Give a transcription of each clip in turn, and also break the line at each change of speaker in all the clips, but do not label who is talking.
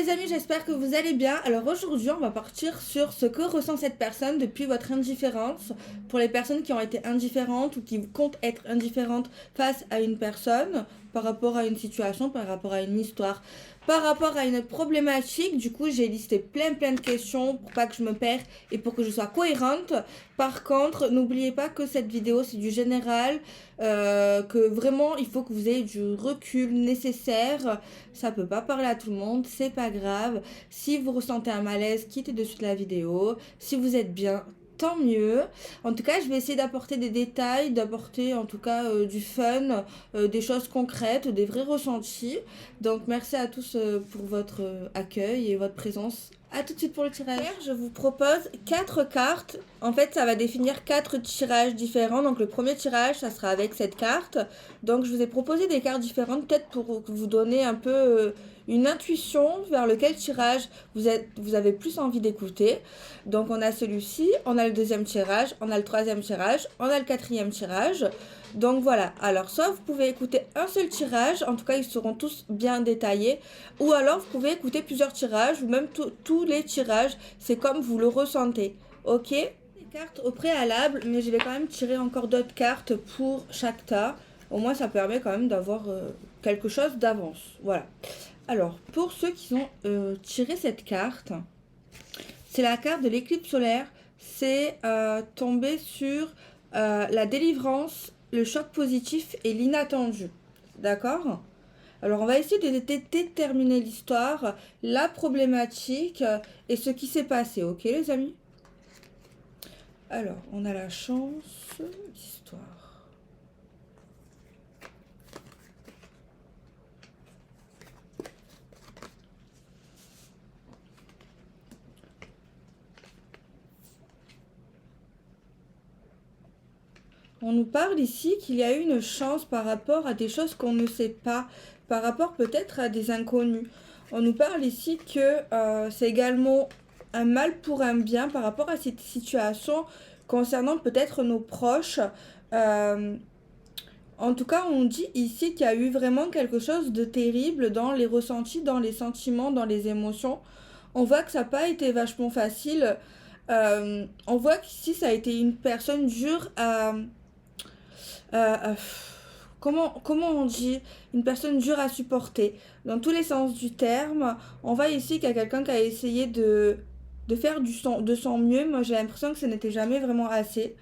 les amis, j'espère que vous allez bien. Alors aujourd'hui, on va partir sur ce que ressent cette personne depuis votre indifférence. Pour les personnes qui ont été indifférentes ou qui comptent être indifférentes face à une personne, par rapport à une situation, par rapport à une histoire, par rapport à une problématique. Du coup, j'ai listé plein de questions pour pas que je me perde et pour que je sois cohérente. Par contre, n'oubliez pas que cette vidéo, c'est du général, que vraiment, il faut que vous ayez du recul nécessaire. Ça peut pas parler à tout le monde, c'est pas grave. Si vous ressentez un malaise, quittez de suite la vidéo. Si vous êtes bien, tant mieux. En tout cas, je vais essayer d'apporter des détails, d'apporter en tout cas du fun, des choses concrètes, des vrais ressentis. Donc merci à tous pour votre accueil et votre présence. A tout de suite pour le tirage. Je vous propose 4 cartes. En fait, ça va définir 4 tirages différents. Donc le premier tirage, ça sera avec cette carte. Donc je vous ai proposé des cartes différentes, peut-être pour vous donner un peu une intuition vers lequel tirage vous avez plus envie d'écouter. Donc on a celui-ci, on a le deuxième tirage, on a le troisième tirage, on a le quatrième tirage. Donc voilà, alors soit vous pouvez écouter un seul tirage, en tout cas ils seront tous bien détaillés, ou alors vous pouvez écouter plusieurs tirages, ou même tous les tirages, c'est comme vous le ressentez, ok? Les cartes au préalable, mais je vais quand même tirer encore d'autres cartes pour chaque tas, au moins ça permet quand même d'avoir quelque chose d'avance, voilà. Alors, pour ceux qui ont tiré cette carte, c'est la carte de l'éclipse solaire, c'est tombé sur la délivrance, le choc positif et l'inattendu. D'accord? Alors, on va essayer de déterminer l'histoire, la problématique et ce qui s'est passé. Ok, les amis? Alors, on a la chance, l'histoire. On nous parle ici qu'il y a eu une chance par rapport à des choses qu'on ne sait pas, par rapport peut-être à des inconnus. On nous parle ici que c'est également un mal pour un bien par rapport à cette situation concernant peut-être nos proches. En tout cas, on dit ici qu'il y a eu vraiment quelque chose de terrible dans les ressentis, dans les sentiments, dans les émotions. On voit que ça n'a pas été vachement facile. On voit qu'ici, ça a été une personne dure à euh, comment on dit, une personne dure à supporter. Dans tous les sens du terme, on voit ici qu'il y a quelqu'un qui a essayé de faire de son mieux. Moi, j'ai l'impression que ce n'était jamais vraiment assez.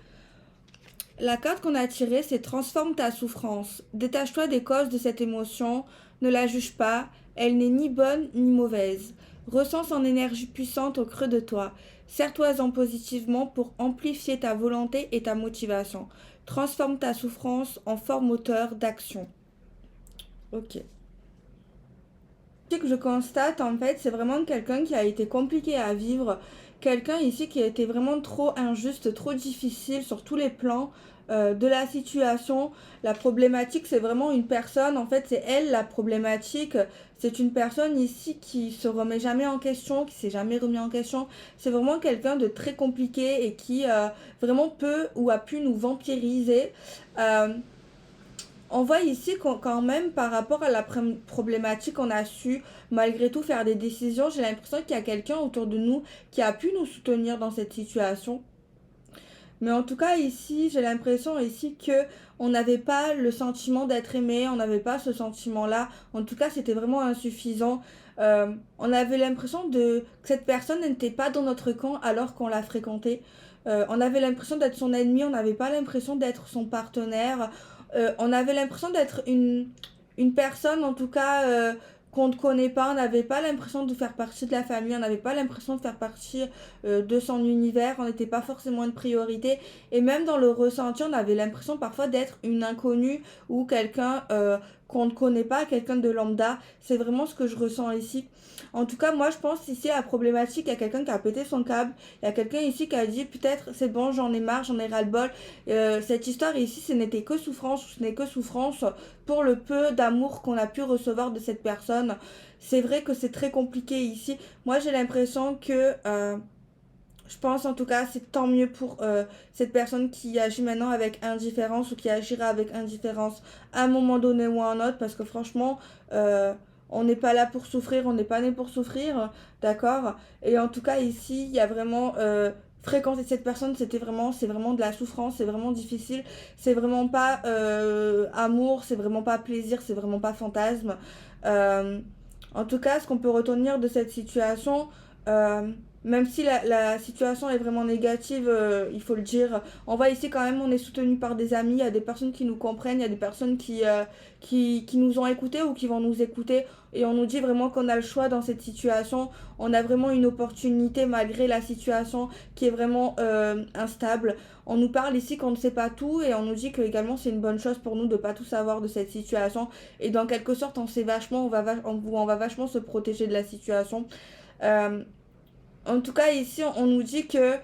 La carte qu'on a tirée, c'est transforme ta souffrance. Détache-toi des causes de cette émotion. Ne la juge pas. Elle n'est ni bonne ni mauvaise. Ressens son énergie puissante au creux de toi. Serre-toi-en positivement pour amplifier ta volonté et ta motivation. Transforme ta souffrance en fort moteur d'action. Ok. Ce que je constate, en fait, c'est vraiment quelqu'un qui a été compliqué à vivre. Quelqu'un ici qui a été vraiment trop injuste, trop difficile sur tous les plans de la situation. La problématique, c'est vraiment une personne, en fait, c'est elle la problématique. C'est une personne ici qui se remet jamais en question, qui s'est jamais remis en question. C'est vraiment quelqu'un de très compliqué et qui vraiment peut ou a pu nous vampiriser. On voit ici quand même par rapport à la problématique, on a su malgré tout faire des décisions. J'ai l'impression qu'il y a quelqu'un autour de nous qui a pu nous soutenir dans cette situation. Mais en tout cas ici, j'ai l'impression ici que on n'avait pas le sentiment d'être aimé, on n'avait pas ce sentiment-là. En tout cas, c'était vraiment insuffisant. On avait l'impression que cette personne n'était pas dans notre camp alors qu'on l'a fréquenté. On avait l'impression d'être son ennemi, on n'avait pas l'impression d'être son partenaire. On avait l'impression d'être une personne, en tout cas, qu'on ne connaît pas. On n'avait pas l'impression de faire partie de la famille. On n'avait pas l'impression de faire partie de son univers. On n'était pas forcément une priorité. Et même dans le ressenti, on avait l'impression parfois d'être une inconnue ou quelqu'un qu'on ne connaît pas, quelqu'un de lambda. C'est vraiment ce que je ressens ici. En tout cas, moi, je pense ici à la problématique, il y a quelqu'un qui a pété son câble. Il y a quelqu'un ici qui a dit, peut-être, c'est bon, j'en ai marre, j'en ai ras-le-bol. Cette histoire ici, ce n'était que souffrance, ce n'est que souffrance pour le peu d'amour qu'on a pu recevoir de cette personne. C'est vrai que c'est très compliqué ici. Moi, j'ai l'impression que... je pense en tout cas c'est tant mieux pour cette personne qui agit maintenant avec indifférence ou qui agira avec indifférence à un moment donné ou à un autre, parce que franchement on n'est pas là pour souffrir, on n'est pas né pour souffrir, d'accord? Et en tout cas, ici, il y a vraiment fréquenter cette personne, c'est vraiment de la souffrance, c'est vraiment difficile, c'est vraiment pas amour, c'est vraiment pas plaisir, c'est vraiment pas fantasme. Euh, En tout cas, ce qu'on peut retenir de cette situation, euh, même si la situation est vraiment négative, il faut le dire, on voit ici quand même, on est soutenu par des amis, il y a des personnes qui nous comprennent, il y a des personnes qui nous ont écoutés ou qui vont nous écouter. Et on nous dit vraiment qu'on a le choix dans cette situation. On a vraiment une opportunité malgré la situation qui est vraiment instable. On nous parle ici qu'on ne sait pas tout et on nous dit que également c'est une bonne chose pour nous de ne pas tout savoir de cette situation. Et dans quelque sorte, on sait vachement, on va vachement se protéger de la situation. Euh, En tout cas, ici, on nous dit que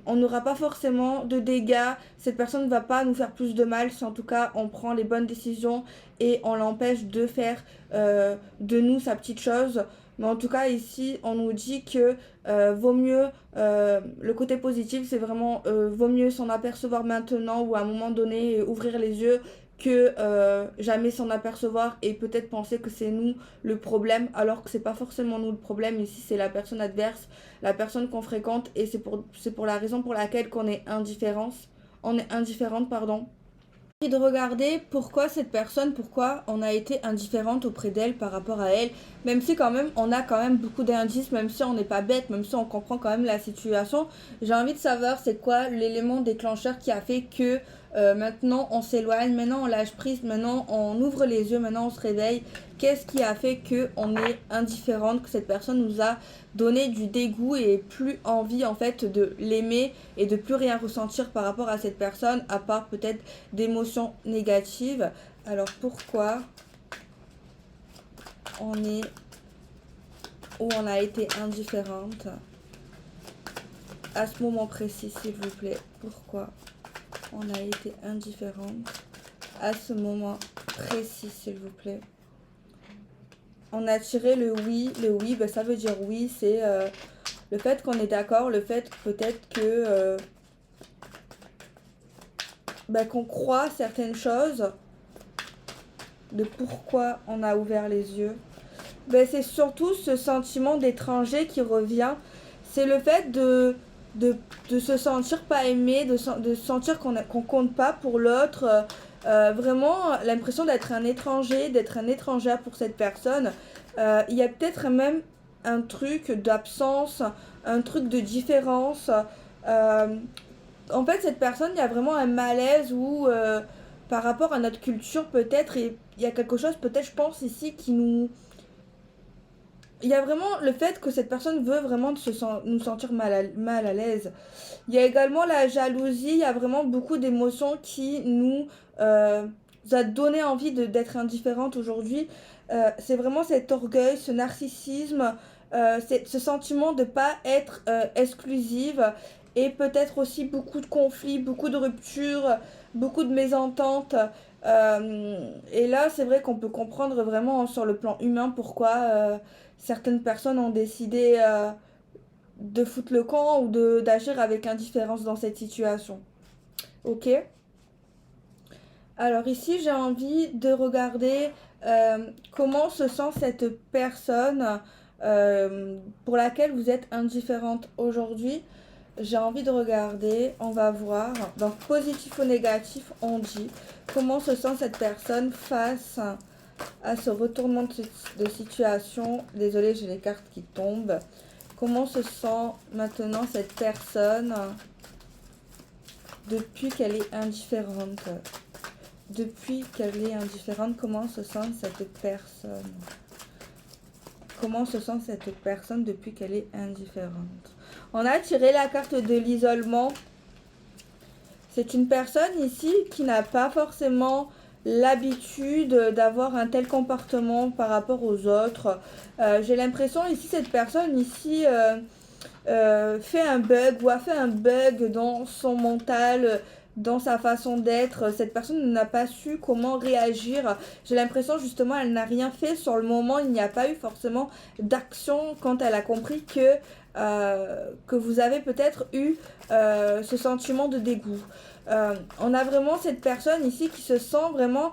on n'aura pas forcément de dégâts. Cette personne ne va pas nous faire plus de mal si en tout cas on prend les bonnes décisions et on l'empêche de faire de nous sa petite chose. Mais en tout cas, ici, on nous dit que vaut mieux, le côté positif, c'est vraiment vaut mieux s'en apercevoir maintenant ou à un moment donné et ouvrir les yeux que jamais s'en apercevoir et peut-être penser que c'est nous le problème alors que c'est pas forcément nous le problème. Ici c'est la personne adverse, la personne qu'on fréquente et c'est pour la raison pour laquelle on est indifférente, pardon. De regarder pourquoi cette personne, pourquoi on a été indifférente auprès d'elle par rapport à elle, même si quand même on a quand même beaucoup d'indices, même si on n'est pas bête, même si on comprend quand même la situation. J'ai envie de savoir c'est quoi l'élément déclencheur qui a fait que maintenant on s'éloigne, maintenant on lâche prise, maintenant on ouvre les yeux, maintenant on se réveille. Qu'est-ce qui a fait que on est indifférente, que cette personne nous a donné du dégoût et plus envie en fait de l'aimer et de plus rien ressentir par rapport à cette personne à part peut-être d'émotions négatives. Alors pourquoi on est ou on a été indifférente à ce moment précis, s'il vous plaît? Pourquoi on a été indifférente à ce moment précis, s'il vous plaît? On a tiré le oui. Le oui, ben, ça veut dire oui, c'est le fait qu'on est d'accord, le fait peut-être que ben, qu'on croit certaines choses, de pourquoi on a ouvert les yeux. Ben, c'est surtout ce sentiment d'étranger qui revient. C'est le fait de se sentir pas aimé, de sentir qu'on compte pas pour l'autre. Vraiment l'impression d'être un étranger, d'être un étrangère pour cette personne. Il y a peut-être même un truc d'absence, un truc de différence. Euh, En fait, cette personne, il y a vraiment un malaise où, par rapport à notre culture, peut-être, et il y a quelque chose, peut-être, je pense, ici, qui nous... Il y a vraiment le fait que cette personne veut vraiment nous sentir mal à l'aise. Il y a également la jalousie, il y a vraiment beaucoup d'émotions qui a donné envie d'être indifférente aujourd'hui. C'est vraiment cet orgueil, ce narcissisme, ce sentiment de ne pas être exclusive et peut-être aussi beaucoup de conflits, beaucoup de ruptures, beaucoup de mésententes. Et là, c'est vrai qu'on peut comprendre vraiment sur le plan humain pourquoi certaines personnes ont décidé de foutre le camp ou d'agir avec indifférence dans cette situation. Ok? Alors ici, j'ai envie de regarder comment se sent cette personne pour laquelle vous êtes indifférente aujourd'hui. J'ai envie de regarder, on va voir, donc positif ou négatif, on dit comment se sent cette personne face à ce retournement de situation. Désolée, j'ai les cartes qui tombent. Comment se sent maintenant cette personne depuis qu'elle est indifférente? Depuis qu'elle est indifférente, comment se sent cette personne? Comment se sent cette personne depuis qu'elle est indifférente? On a tiré la carte de l'isolement. C'est une personne ici qui n'a pas forcément l'habitude d'avoir un tel comportement par rapport aux autres. J'ai l'impression ici, cette personne ici fait un bug ou a fait un bug dans son mental, dans sa façon d'être. Cette personne n'a pas su comment réagir. J'ai l'impression justement elle n'a rien fait sur le moment. Il n'y a pas eu forcément d'action quand elle a compris que vous avez peut-être eu ce sentiment de dégoût. On a vraiment cette personne ici qui se sent vraiment,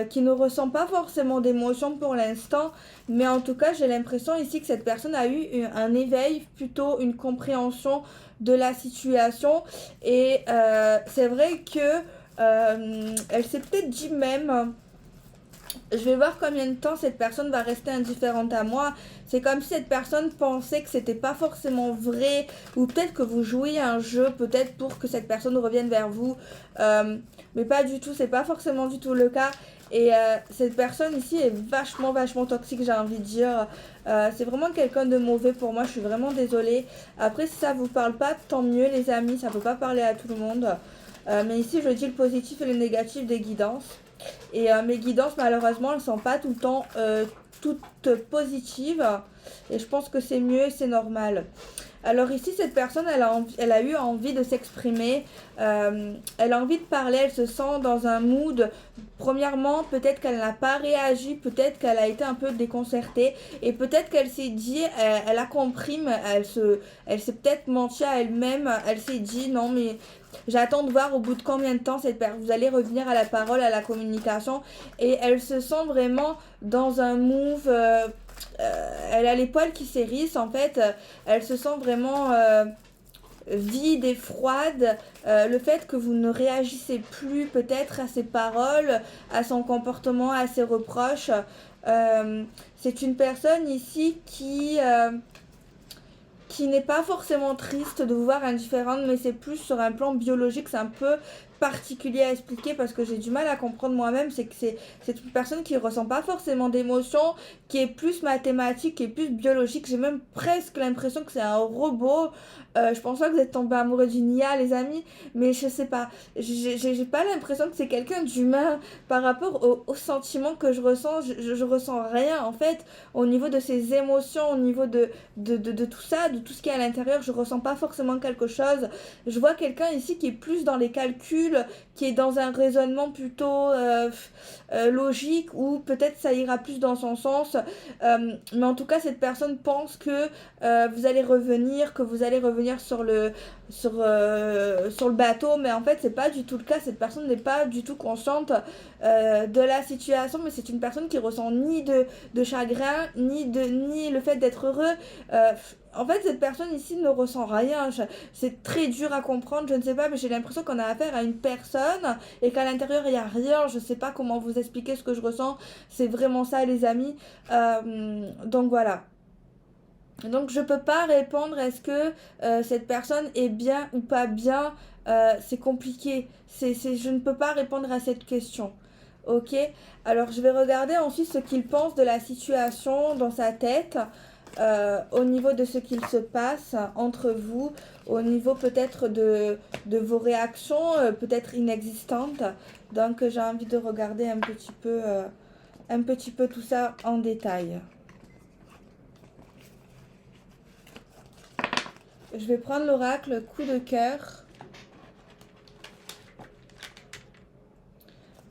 qui ne ressent pas forcément d'émotion pour l'instant, mais en tout cas j'ai l'impression ici que cette personne a eu un éveil, plutôt une compréhension de la situation, et c'est vrai que elle s'est peut-être dit même, je vais voir combien de temps cette personne va rester indifférente à moi. C'est comme si cette personne pensait que c'était pas forcément vrai, ou peut-être que vous jouiez un jeu, peut-être pour que cette personne revienne vers vous. Mais pas du tout, c'est pas forcément du tout le cas. Et cette personne ici est vachement, vachement toxique, j'ai envie de dire. C'est vraiment quelqu'un de mauvais pour moi, je suis vraiment désolée. Après, si ça vous parle pas, tant mieux les amis, ça peut pas parler à tout le monde. Mais ici, je dis le positif et le négatif des guidances. Et mes guidances, malheureusement, elles ne sont pas tout le temps toutes positives. Et je pense que c'est mieux et c'est normal. Alors ici, cette personne, elle a eu envie de s'exprimer. Elle a envie de parler. Elle se sent dans un mood. Premièrement, peut-être qu'elle n'a pas réagi. Peut-être qu'elle a été un peu déconcertée. Et peut-être qu'elle s'est dit, elle a compris, mais elle s'est peut-être menti à elle-même. Elle s'est dit, non, mais j'attends de voir au bout de combien de temps vous allez revenir à la parole, à la communication. Et elle se sent vraiment dans un move. Elle a les poils qui s'hérissent en fait. Elle se sent vraiment vide et froide. Le fait que vous ne réagissez plus peut-être à ses paroles, à son comportement, à ses reproches. C'est une personne ici qui n'est pas forcément triste de vous voir indifférente, mais c'est plus sur un plan biologique, c'est un peu particulier à expliquer parce que j'ai du mal à comprendre moi-même, c'est que c'est une personne qui ressent pas forcément d'émotions, qui est plus mathématique, qui est plus biologique. J'ai même presque l'impression que c'est un robot. Je pense pas que vous êtes tombé amoureux d'une IA, les amis, mais je sais pas. J'ai pas l'impression que c'est quelqu'un d'humain par rapport aux sentiments que je ressens. Je ressens rien en fait au niveau de ses émotions, au niveau de tout ça, de tout ce qui est à l'intérieur. Je ressens pas forcément quelque chose. Je vois quelqu'un ici qui est plus dans les calculs, qui est dans un raisonnement plutôt logique, ou peut-être ça ira plus dans son sens. Mais en tout cas, cette personne pense que vous allez revenir, que vous allez revenir sur le bateau, mais en fait, c'est pas du tout le cas. Cette personne n'est pas du tout consciente de la situation, mais c'est une personne qui ressent ni de chagrin, ni le fait d'être heureux. En fait, cette personne ici ne ressent rien. C'est très dur à comprendre, je ne sais pas, mais j'ai l'impression qu'on a affaire à une personne et qu'à l'intérieur, il n'y a rien. Je ne sais pas comment vous expliquer ce que je ressens. C'est vraiment ça, les amis. Donc voilà. Donc je peux pas répondre est-ce que cette personne est bien ou pas bien. C'est compliqué. Je ne peux pas répondre à cette question. Ok. Alors je vais regarder ensuite ce qu'il pense de la situation dans sa tête, au niveau de ce qu'il se passe entre vous, au niveau peut-être de vos réactions, peut-être inexistantes. Donc j'ai envie de regarder un petit peu tout ça en détail. Je vais prendre l'oracle coup de cœur.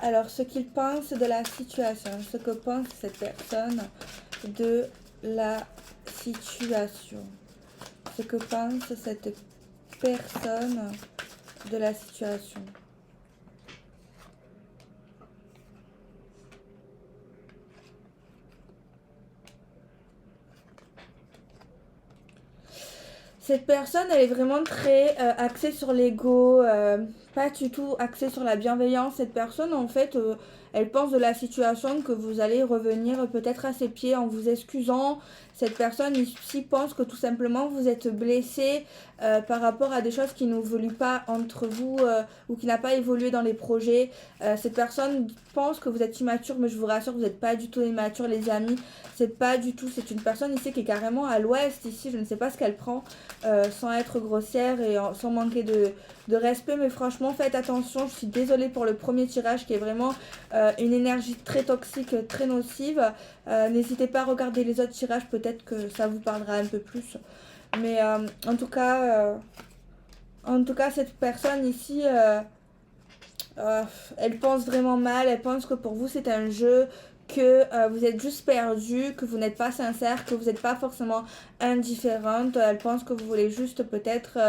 Alors, ce qu'il pense de la situation, ce que pense cette personne de la situation, ce que pense cette personne de la situation. Cette personne, elle est vraiment très axée sur l'ego, pas du tout axée sur la bienveillance. Cette personne, en fait, elle pense de la situation que vous allez revenir peut-être à ses pieds en vous excusant. Cette personne ici pense que tout simplement vous êtes blessé par rapport à des choses qui n'évoluent pas entre vous, ou qui n'a pas évolué dans les projets. Cette personne pense que vous êtes immature, mais je vous rassure, vous n'êtes pas du tout immature, les amis. C'est pas du tout. C'est une personne ici qui est carrément à l'ouest. Ici, je ne sais pas ce qu'elle prend, sans être grossière et sans manquer de respect. Mais franchement, faites attention. Je suis désolée pour le premier tirage qui est vraiment une énergie très toxique, très nocive. N'hésitez pas à regarder les autres tirages. Peut-être que ça vous parlera un peu plus. Mais en tout cas, cette personne ici... elle pense vraiment mal, elle pense que pour vous c'est un jeu, que vous êtes juste perdu, que vous n'êtes pas sincère, que vous n'êtes pas forcément indifférente. Elle pense que vous voulez juste peut-être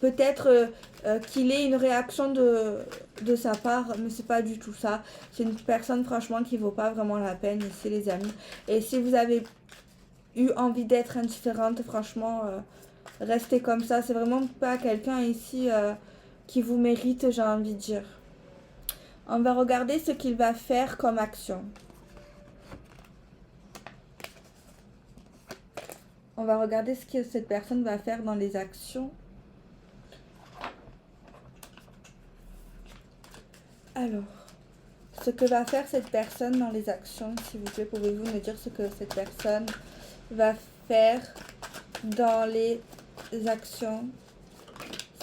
peut-être qu'il ait une réaction de sa part, mais c'est pas du tout ça. C'est une personne franchement qui vaut pas vraiment la peine ici les amis. Et si vous avez eu envie d'être indifférente, franchement, restez comme ça. C'est vraiment pas quelqu'un ici qui vous mérite, j'ai envie de dire. On va regarder ce qu'il va faire comme action. On va regarder ce que cette personne va faire dans les actions. Alors, ce que va faire cette personne dans les actions, s'il vous plaît, pouvez-vous me dire ce que cette personne va faire dans les actions?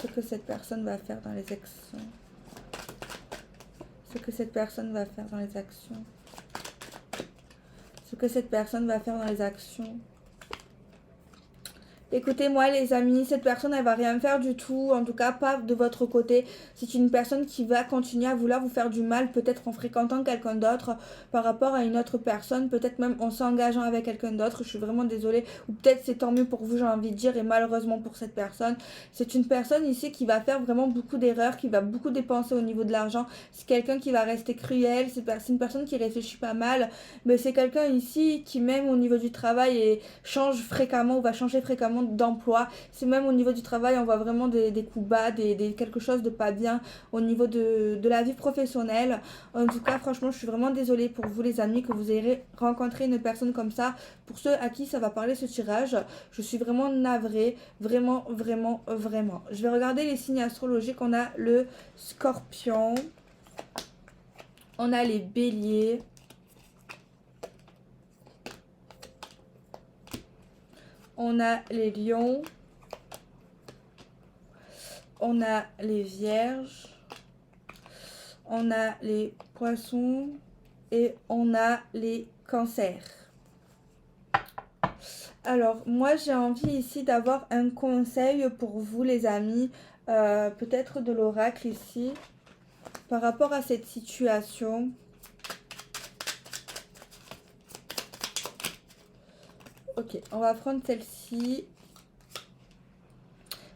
Ce que cette personne va faire dans les actions. Ce que cette personne va faire dans les actions. Ce que cette personne va faire dans les actions. Écoutez-moi les amis, cette personne elle va rien faire du tout, en tout cas pas de votre côté. C'est une personne qui va continuer à vouloir vous faire du mal, peut-être en fréquentant quelqu'un d'autre par rapport à une autre personne, peut-être même en s'engageant avec quelqu'un d'autre, je suis vraiment désolée, ou peut-être c'est tant mieux pour vous j'ai envie de dire, et malheureusement pour cette personne. C'est une personne ici qui va faire vraiment beaucoup d'erreurs, qui va beaucoup dépenser au niveau de l'argent, c'est quelqu'un qui va rester cruel, c'est une personne qui réfléchit pas mal, mais c'est quelqu'un ici qui même au niveau du travail change fréquemment ou va changer fréquemment d'emploi. C'est même au niveau du travail, on voit vraiment des coups bas, quelque chose de pas bien au niveau de la vie professionnelle. En tout cas, franchement, je suis vraiment désolée pour vous les amis que vous ayez rencontré une personne comme ça. Pour ceux à qui ça va parler ce tirage, je suis vraiment navrée. Vraiment, vraiment, vraiment. Je vais regarder les signes astrologiques. On a le Scorpion. On a les Béliers. On a les lions, on a les vierges, on a les poissons et on a les cancers. Alors, moi j'ai envie ici d'avoir un conseil pour vous les amis, peut-être de l'oracle ici, par rapport à cette situation. Ok, on va prendre celle-ci.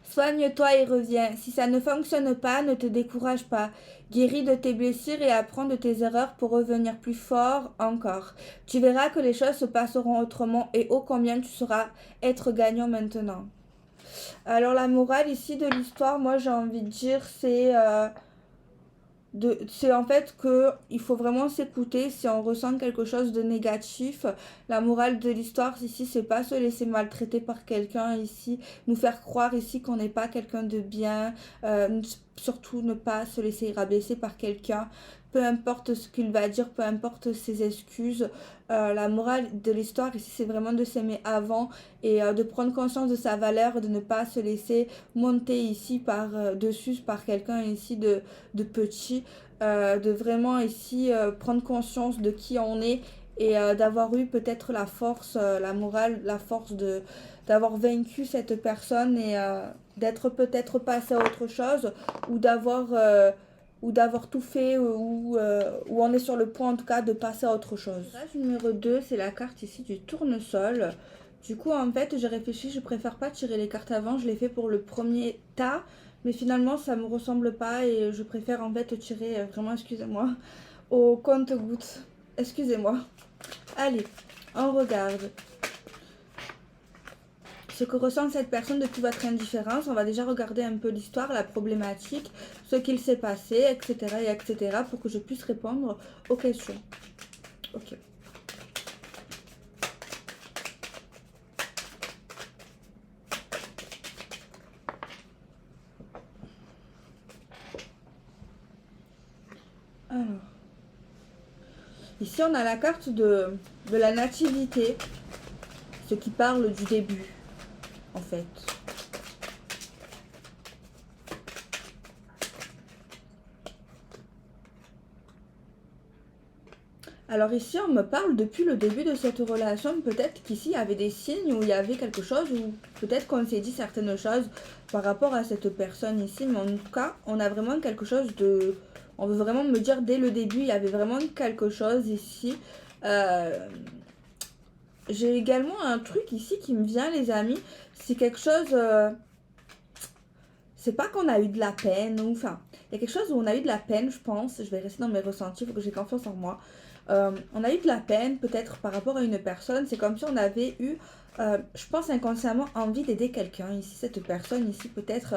Soigne-toi et reviens. Si ça ne fonctionne pas, ne te décourage pas. Guéris de tes blessures et apprends de tes erreurs pour revenir plus fort encore. Tu verras que les choses se passeront autrement et ô combien tu sauras être gagnant maintenant. Alors la morale ici de l'histoire, moi j'ai envie de dire, c'est en fait que il faut vraiment s'écouter si on ressent quelque chose de négatif. La morale de l'histoire ici, c'est pas se laisser maltraiter par quelqu'un ici, nous faire croire ici qu'on n'est pas quelqu'un de bien, surtout ne pas se laisser rabaisser par quelqu'un. Peu importe ce qu'il va dire, peu importe ses excuses, la morale de l'histoire ici, c'est vraiment de s'aimer avant et de prendre conscience de sa valeur, de ne pas se laisser monter ici dessus par quelqu'un ici de petit, de vraiment ici prendre conscience de qui on est et d'avoir eu peut-être la force, la morale, la force d'avoir vaincu cette personne et d'être peut-être passé à autre chose ou d'avoir tout fait ou on est sur le point en tout cas de passer à autre chose. Tirage numéro 2, c'est la carte ici du tournesol. Du coup en fait j'ai réfléchi, je préfère pas tirer les cartes avant, je l'ai fait pour le premier tas. Mais finalement ça me ressemble pas et je préfère en fait tirer, vraiment excusez-moi, au compte-gouttes. Excusez-moi. Allez, on regarde ce que ressent cette personne depuis votre indifférence. On va déjà regarder un peu l'histoire, la problématique, ce qu'il s'est passé, etc. et etc. pour que je puisse répondre aux questions. Ok. Alors, ici on a la carte de la nativité, ce qui parle du début, en fait. Alors ici, on me parle depuis le début de cette relation, peut-être qu'ici, il y avait des signes où il y avait quelque chose, ou peut-être qu'on s'est dit certaines choses par rapport à cette personne ici, mais en tout cas, on a vraiment quelque chose de... On veut vraiment me dire, dès le début, il y avait vraiment quelque chose ici. J'ai également un truc ici qui me vient, les amis, c'est quelque chose... c'est pas qu'on a eu de la peine, ou enfin, il y a quelque chose où on a eu de la peine, je pense, je vais rester dans mes ressentis, il faut que j'ai confiance en moi. On a eu de la peine, peut-être par rapport à une personne, c'est comme si on avait eu, je pense inconsciemment, envie d'aider quelqu'un, ici, cette personne, ici, peut-être.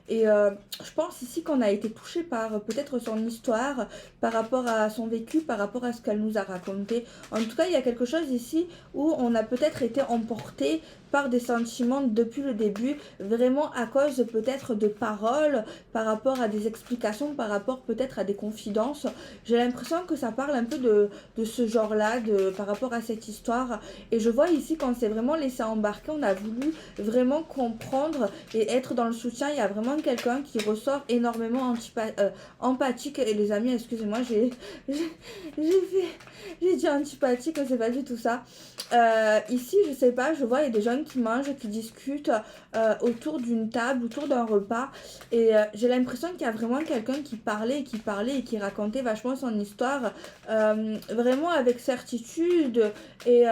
Et je pense ici qu'on a été touché par peut-être son histoire, par rapport à son vécu, par rapport à ce qu'elle nous a raconté. En tout cas, il y a quelque chose ici où on a peut-être été emporté par des sentiments depuis le début, vraiment à cause peut-être de paroles, par rapport à des explications, par rapport peut-être à des confidences. J'ai l'impression que ça parle un peu de ce genre-là, par rapport à cette histoire. Et je vois ici qu'on s'est vraiment laissé embarquer, on a voulu vraiment comprendre et être dans le soutien. Il y a vraiment quelqu'un qui ressort énormément empathique. Et les amis, excusez-moi, j'ai dit antipathique, c'est pas du tout ça. Ici, je sais pas, je vois, il y a des jeunes qui mangent, qui discutent autour d'une table, autour d'un repas. Et j'ai l'impression qu'il y a vraiment quelqu'un qui parlait et qui racontait vachement son histoire, vraiment avec certitude. Et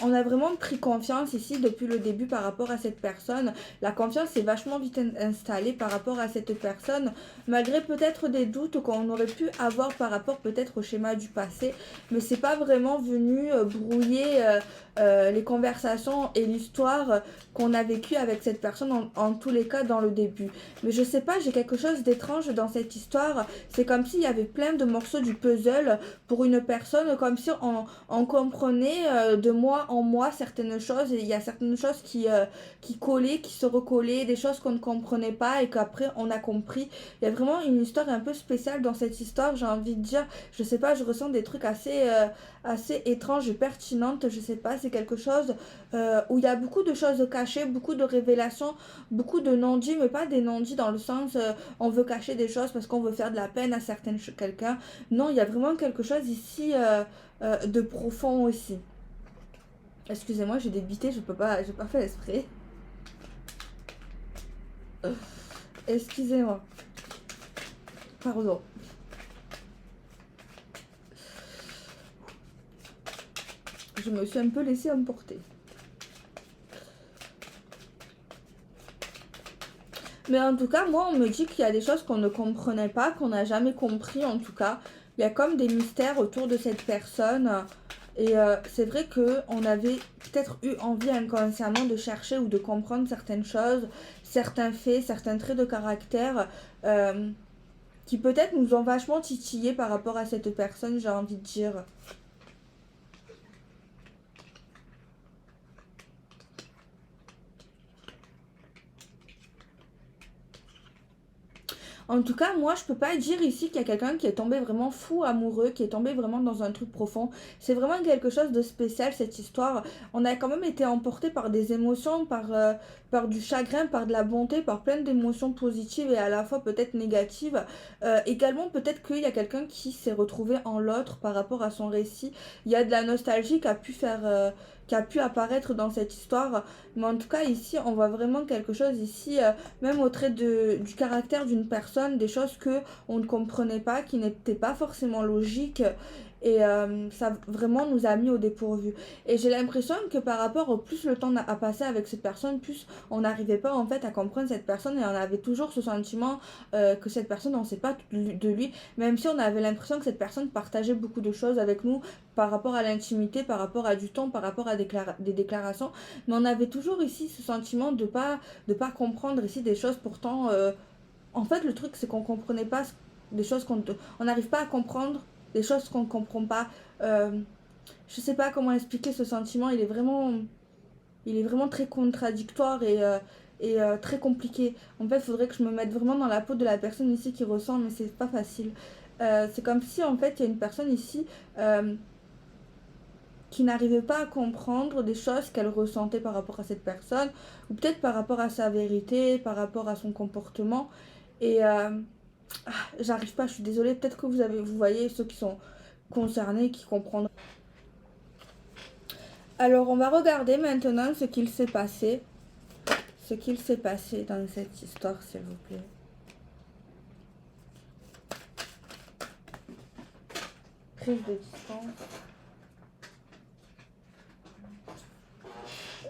on a vraiment pris confiance ici depuis le début par rapport à cette personne. La confiance est vachement vite installée par rapport à cette personne, malgré peut-être des doutes qu'on aurait pu avoir par rapport peut-être au schéma du passé. Mais c'est pas vraiment venu brouiller les conversations et l'histoire qu'on a vécue avec cette personne en tous les cas dans le début. Mais je sais pas, j'ai quelque chose d'étrange dans cette histoire. C'est comme s'il y avait plein de morceaux du puzzle pour une personne, comme si on comprenait de mois en mois certaines choses. Et il y a certaines choses qui collaient, qui se recollaient, des choses qu'on ne comprenait pas et qu'après on a compris. Il y a vraiment une histoire un peu spéciale dans cette histoire, j'ai envie de dire. Je sais pas, je ressens des trucs assez étranges et pertinentes. Je sais pas, c'est quelque chose où il y a beaucoup de choses cachées, beaucoup de révélations, beaucoup de non-dits, mais pas des non-dits dans le sens on veut cacher des choses parce qu'on veut faire de la peine à quelqu'un. Non, il y a vraiment quelque chose ici de profond aussi. Excusez-moi, j'ai débité, j'ai pas fait exprès. Excusez-moi. Pardon. Je me suis un peu laissée emporter. Mais en tout cas, moi, on me dit qu'il y a des choses qu'on ne comprenait pas, qu'on n'a jamais compris en tout cas. Il y a comme des mystères autour de cette personne. Et c'est vrai qu'on avait peut-être eu envie inconsciemment de chercher ou de comprendre certaines choses, certains faits, certains traits de caractère qui peut-être nous ont vachement titillé par rapport à cette personne, j'ai envie de dire. En tout cas, moi, je peux pas dire ici qu'il y a quelqu'un qui est tombé vraiment fou amoureux, qui est tombé vraiment dans un truc profond. C'est vraiment quelque chose de spécial, cette histoire. On a quand même été emporté par des émotions, par du chagrin, par de la bonté, par plein d'émotions positives et à la fois peut-être négatives. Également, peut-être qu'il y a quelqu'un qui s'est retrouvé en l'autre par rapport à son récit. Il y a de la nostalgie qui a pu apparaître dans cette histoire. Mais en tout cas, ici, on voit vraiment quelque chose ici, même au trait du caractère d'une personne, des choses que on ne comprenait pas, qui n'étaient pas forcément logiques. Et ça vraiment nous a mis au dépourvu. Et j'ai l'impression que par rapport au plus le temps a passé avec cette personne, plus on n'arrivait pas en fait à comprendre cette personne et on avait toujours ce sentiment que cette personne on ne sait pas de lui, même si on avait l'impression que cette personne partageait beaucoup de choses avec nous par rapport à l'intimité, par rapport à du temps, par rapport à des déclarations, mais on avait toujours ici ce sentiment de pas comprendre ici des choses pourtant en fait le truc c'est qu'on comprenait pas des choses on n'arrive pas à comprendre des choses qu'on ne comprend pas. Je sais pas comment expliquer ce sentiment, il est vraiment très contradictoire et très compliqué. En fait, il faudrait que je me mette vraiment dans la peau de la personne ici qui ressent, mais c'est pas facile. C'est comme si en fait il y a une personne ici qui n'arrivait pas à comprendre des choses qu'elle ressentait par rapport à cette personne, ou peut-être par rapport à sa vérité, par rapport à son comportement. Et j'arrive pas, je suis désolée, peut-être que vous voyez ceux qui sont concernés, qui comprendront. Alors, on va regarder maintenant ce qu'il s'est passé. Ce qu'il s'est passé dans cette histoire, s'il vous plaît. Prise de distance.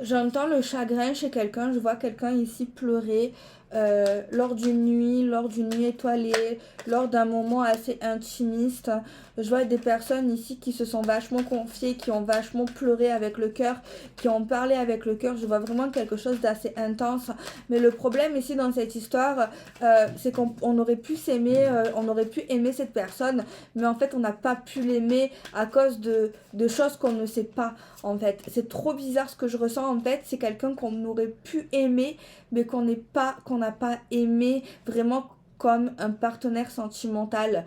J'entends le chagrin chez quelqu'un, je vois quelqu'un ici pleurer, lors d'une nuit étoilée, lors d'un moment assez intimiste. Je vois des personnes ici qui se sont vachement confiées, qui ont vachement pleuré avec le cœur, qui ont parlé avec le cœur. Je vois vraiment quelque chose d'assez intense. Mais le problème ici dans cette histoire, c'est qu'on aurait pu s'aimer, on aurait pu aimer cette personne, mais en fait on n'a pas pu l'aimer à cause de choses qu'on ne sait pas. En fait, c'est trop bizarre ce que je ressens. En fait, c'est quelqu'un qu'on aurait pu aimer, mais qu'on n'a pas aimé vraiment comme un partenaire sentimental.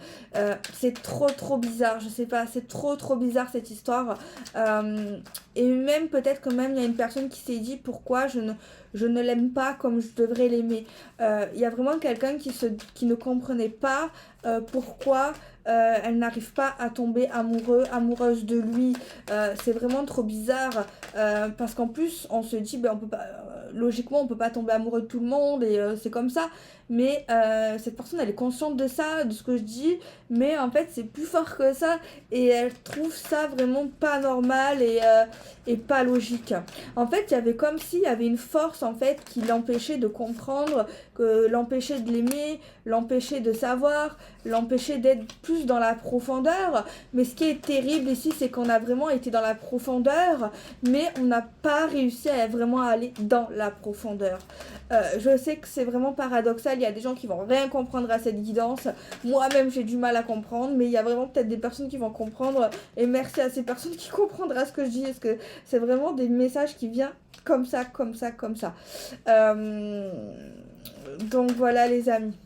C'est trop bizarre, je sais pas, c'est trop bizarre cette histoire. Et même peut-être que même il y a une personne qui s'est dit pourquoi je ne l'aime pas comme je devrais l'aimer. Il y a vraiment quelqu'un qui ne comprenait pas pourquoi elle n'arrive pas à tomber amoureuse de lui. C'est vraiment trop bizarre parce qu'en plus on se dit ben on peut pas logiquement on peut pas tomber amoureux de tout le monde et c'est comme ça, mais cette personne elle est consciente de ça, de ce que je dis, mais en fait c'est plus fort que ça et elle trouve ça vraiment pas normal et pas logique. En fait il y avait comme s'il y avait une force en fait qui l'empêchait de comprendre, que l'empêchait de l'aimer, l'empêchait de savoir, l'empêchait d'être plus dans la profondeur. Mais ce qui est terrible ici, c'est qu'on a vraiment été dans la profondeur, mais on n'a pas réussi à vraiment aller dans la profondeur. Je sais que c'est vraiment paradoxal, il y a des gens qui vont rien comprendre à cette guidance. Moi-même, j'ai du mal à comprendre, mais il y a vraiment peut-être des personnes qui vont comprendre. Et merci à ces personnes qui comprendront ce que je dis, parce que c'est vraiment des messages qui viennent comme ça, comme ça, comme ça. Donc voilà les amis.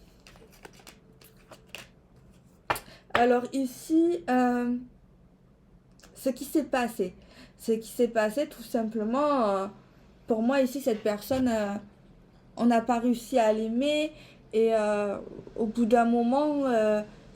Alors ici, ce qui s'est passé. Ce qui s'est passé tout simplement, pour moi ici, cette personne, on n'a pas réussi à l'aimer. Et au bout d'un moment,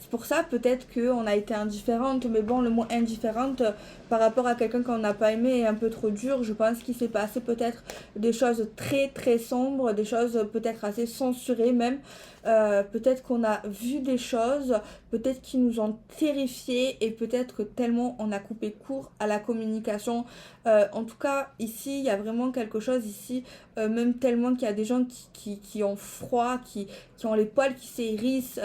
c'est pour ça peut-être qu'on a été indifférente. Mais bon, le mot indifférente par rapport à quelqu'un qu'on n'a pas aimé est un peu trop dur. Je pense qu'il s'est passé peut-être des choses très sombres, des choses peut-être assez censurées même. Peut-être qu'on a vu des choses, peut-être qui nous ont terrifiés et peut-être que tellement on a coupé court à la communication. En tout cas, ici, il y a vraiment quelque chose ici, même tellement qu'il y a des gens qui ont froid, qui ont les poils qui s'hérissent,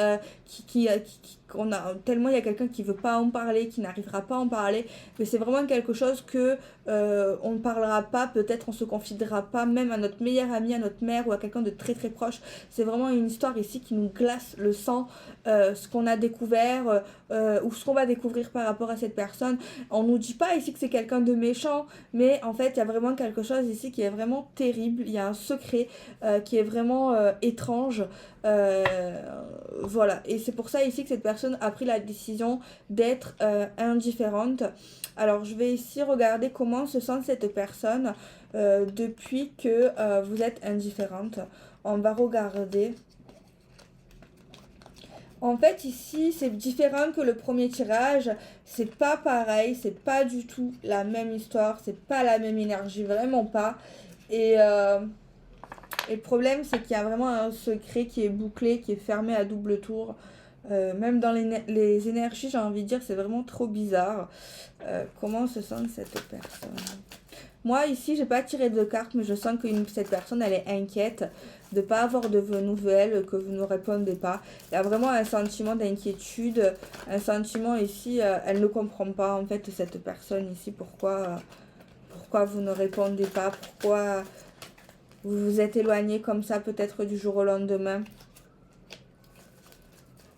qu'on a, tellement il y a quelqu'un qui veut pas en parler, qui n'arrivera pas à en parler, mais c'est vraiment quelque chose que on ne parlera pas, peut-être on se confiera pas même à notre meilleure amie, à notre mère ou à quelqu'un de très proche. C'est vraiment une histoire ici qui nous glace le sang, ce qu'on a découvert ou ce qu'on va découvrir par rapport à cette personne. On nous dit pas ici que c'est quelqu'un de méchant, mais en fait il y a vraiment quelque chose ici qui est vraiment terrible, il y a un secret qui est vraiment étrange. Voilà, et c'est pour ça ici que cette personne a pris la décision d'être indifférente. Alors je vais ici regarder comment se sent cette personne depuis que vous êtes indifférente. On va regarder. En fait ici c'est différent que le premier tirage, c'est pas pareil, c'est pas du tout la même histoire, c'est pas la même énergie, vraiment pas. Et le problème, c'est qu'il y a vraiment un secret qui est bouclé, qui est fermé à double tour. Même dans les énergies, j'ai envie de dire, c'est vraiment trop bizarre. Comment se sent cette personne? Moi, ici, j'ai pas tiré de carte, mais je sens que cette personne, elle est inquiète de pas avoir de vos nouvelles, que vous ne répondez pas. Il y a vraiment un sentiment d'inquiétude, un sentiment ici, elle ne comprend pas, en fait, cette personne ici, pourquoi vous ne répondez pas, pourquoi vous vous êtes éloigné comme ça, peut-être du jour au lendemain.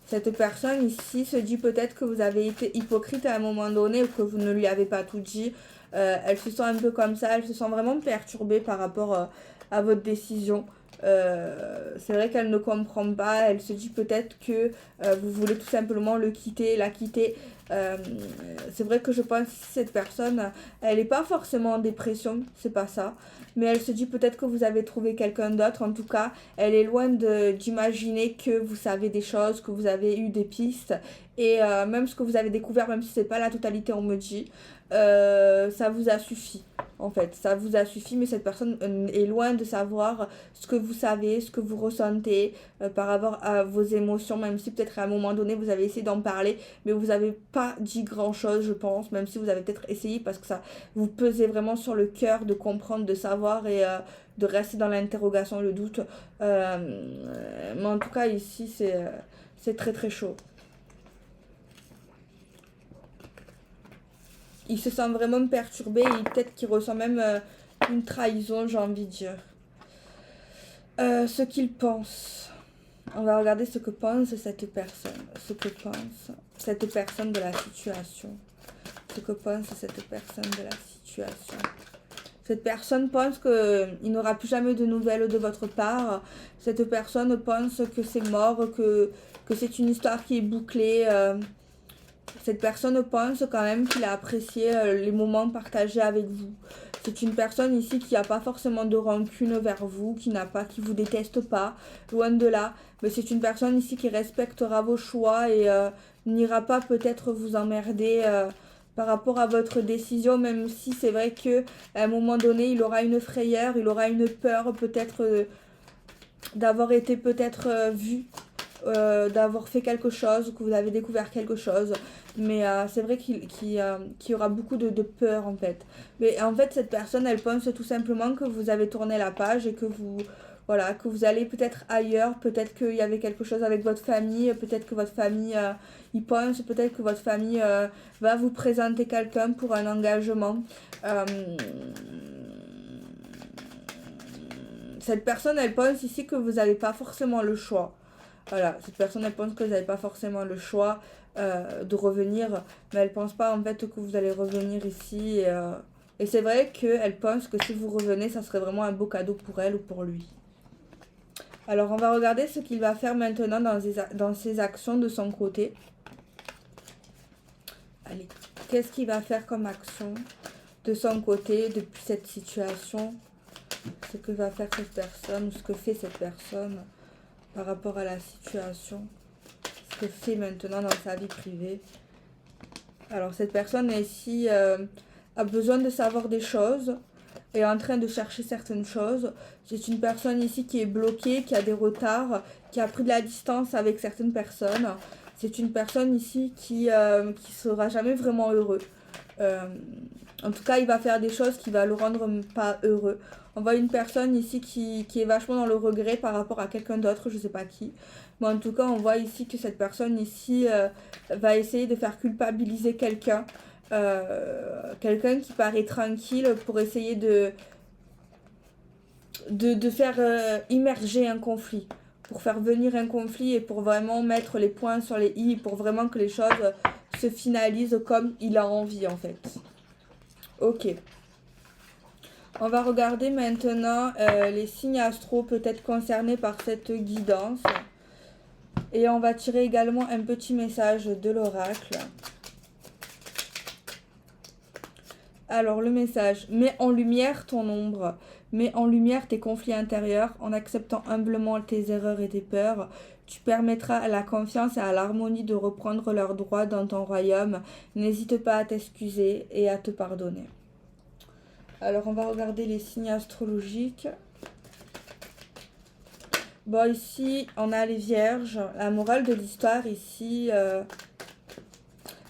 Cette personne ici se dit peut-être que vous avez été hypocrite à un moment donné ou que vous ne lui avez pas tout dit. Elle se sent un peu comme ça, elle se sent vraiment perturbée par rapport à votre décision. C'est vrai qu'elle ne comprend pas, elle se dit peut-être que vous voulez tout simplement le quitter, la quitter. C'est vrai que je pense que cette personne, elle n'est pas forcément en dépression, c'est pas ça. Mais elle se dit peut-être que vous avez trouvé quelqu'un d'autre. En tout cas, elle est loin d'imaginer que vous savez des choses, que vous avez eu des pistes. Et même ce que vous avez découvert, même si c'est pas la totalité, on me dit, ça vous a suffi. En fait, ça vous a suffi, mais cette personne est loin de savoir ce que vous savez, ce que vous ressentez par rapport à vos émotions, même si peut-être à un moment donné vous avez essayé d'en parler, mais vous n'avez pas dit grand-chose, je pense, même si vous avez peut-être essayé parce que ça vous pesait vraiment sur le cœur de comprendre, de savoir et de rester dans l'interrogation, le doute. Mais en tout cas, ici, c'est très très chaud. Il se sent vraiment perturbé et peut-être qu'il ressent même une trahison, j'ai envie de dire. Ce qu'il pense. On va regarder ce que pense cette personne. Ce que pense cette personne de la situation. Ce que pense cette personne de la situation. Cette personne pense qu'il n'aura plus jamais de nouvelles de votre part. Cette personne pense que c'est mort, que c'est une histoire qui est bouclée. Cette personne pense quand même qu'il a apprécié les moments partagés avec vous. C'est une personne ici qui n'a pas forcément de rancune vers vous, qui vous déteste pas, loin de là. Mais c'est une personne ici qui respectera vos choix et n'ira pas peut-être vous emmerder par rapport à votre décision, même si c'est vrai que à un moment donné, il aura une frayeur, il aura une peur peut-être d'avoir été peut-être vu. D'avoir fait quelque chose, que vous avez découvert quelque chose. Mais c'est vrai qu'il y aura beaucoup de peur en fait. Mais en fait, cette personne, elle pense tout simplement que vous avez tourné la page et que voilà, que vous allez peut-être ailleurs. Peut-être qu'il y avait quelque chose avec votre famille. Peut-être que votre famille y pense. Peut-être que votre famille va vous présenter quelqu'un pour un engagement. Cette personne, elle pense ici que vous n'avez pas forcément le choix. Voilà, cette personne, elle pense que vous n'avez pas forcément le choix de revenir, mais elle pense pas en fait que vous allez revenir ici. Et c'est vrai qu'elle pense que si vous revenez, ça serait vraiment un beau cadeau pour elle ou pour lui. Alors, on va regarder ce qu'il va faire maintenant dans ses actions de son côté. Allez, qu'est-ce qu'il va faire comme action de son côté depuis cette situation? Ce que va faire cette personne ou ce que fait cette personne par rapport à la situation, ce que fait maintenant dans sa vie privée. Alors cette personne ici a besoin de savoir des choses, est en train de chercher certaines choses. C'est une personne ici qui est bloquée, qui a des retards, qui a pris de la distance avec certaines personnes. C'est une personne ici qui sera jamais vraiment heureux. En tout cas, il va faire des choses qui va le rendre pas heureux. On voit une personne ici qui est vachement dans le regret par rapport à quelqu'un d'autre, je sais pas qui. Mais en tout cas, on voit ici que cette personne ici va essayer de faire culpabiliser quelqu'un. Quelqu'un qui paraît tranquille pour essayer de faire immerger un conflit. Pour faire venir un conflit et pour vraiment mettre les points sur les i, pour vraiment que les choses se finalisent comme il a envie en fait. Ok. On va regarder maintenant les signes astro peut-être concernés par cette guidance. Et on va tirer également un petit message de l'oracle. Alors le message, mets en lumière ton ombre, mets en lumière tes conflits intérieurs en acceptant humblement tes erreurs et tes peurs. Tu permettras à la confiance et à l'harmonie de reprendre leurs droits dans ton royaume. N'hésite pas à t'excuser et à te pardonner. Alors, on va regarder les signes astrologiques. Bon, ici, on a les vierges. La morale de l'histoire, ici,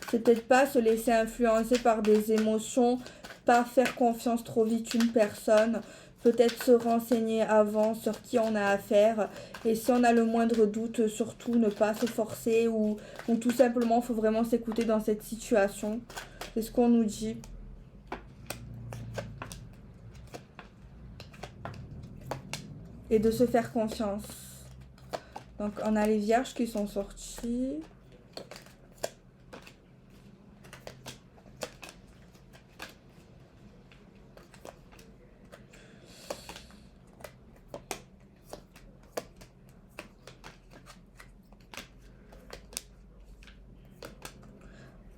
c'est peut-être pas se laisser influencer par des émotions, pas faire confiance trop vite une personne, peut-être se renseigner avant sur qui on a affaire. Et si on a le moindre doute, surtout ne pas se forcer ou tout simplement, il faut vraiment s'écouter dans cette situation. C'est ce qu'on nous dit. Et de se faire confiance. Donc on a les vierges qui sont sorties.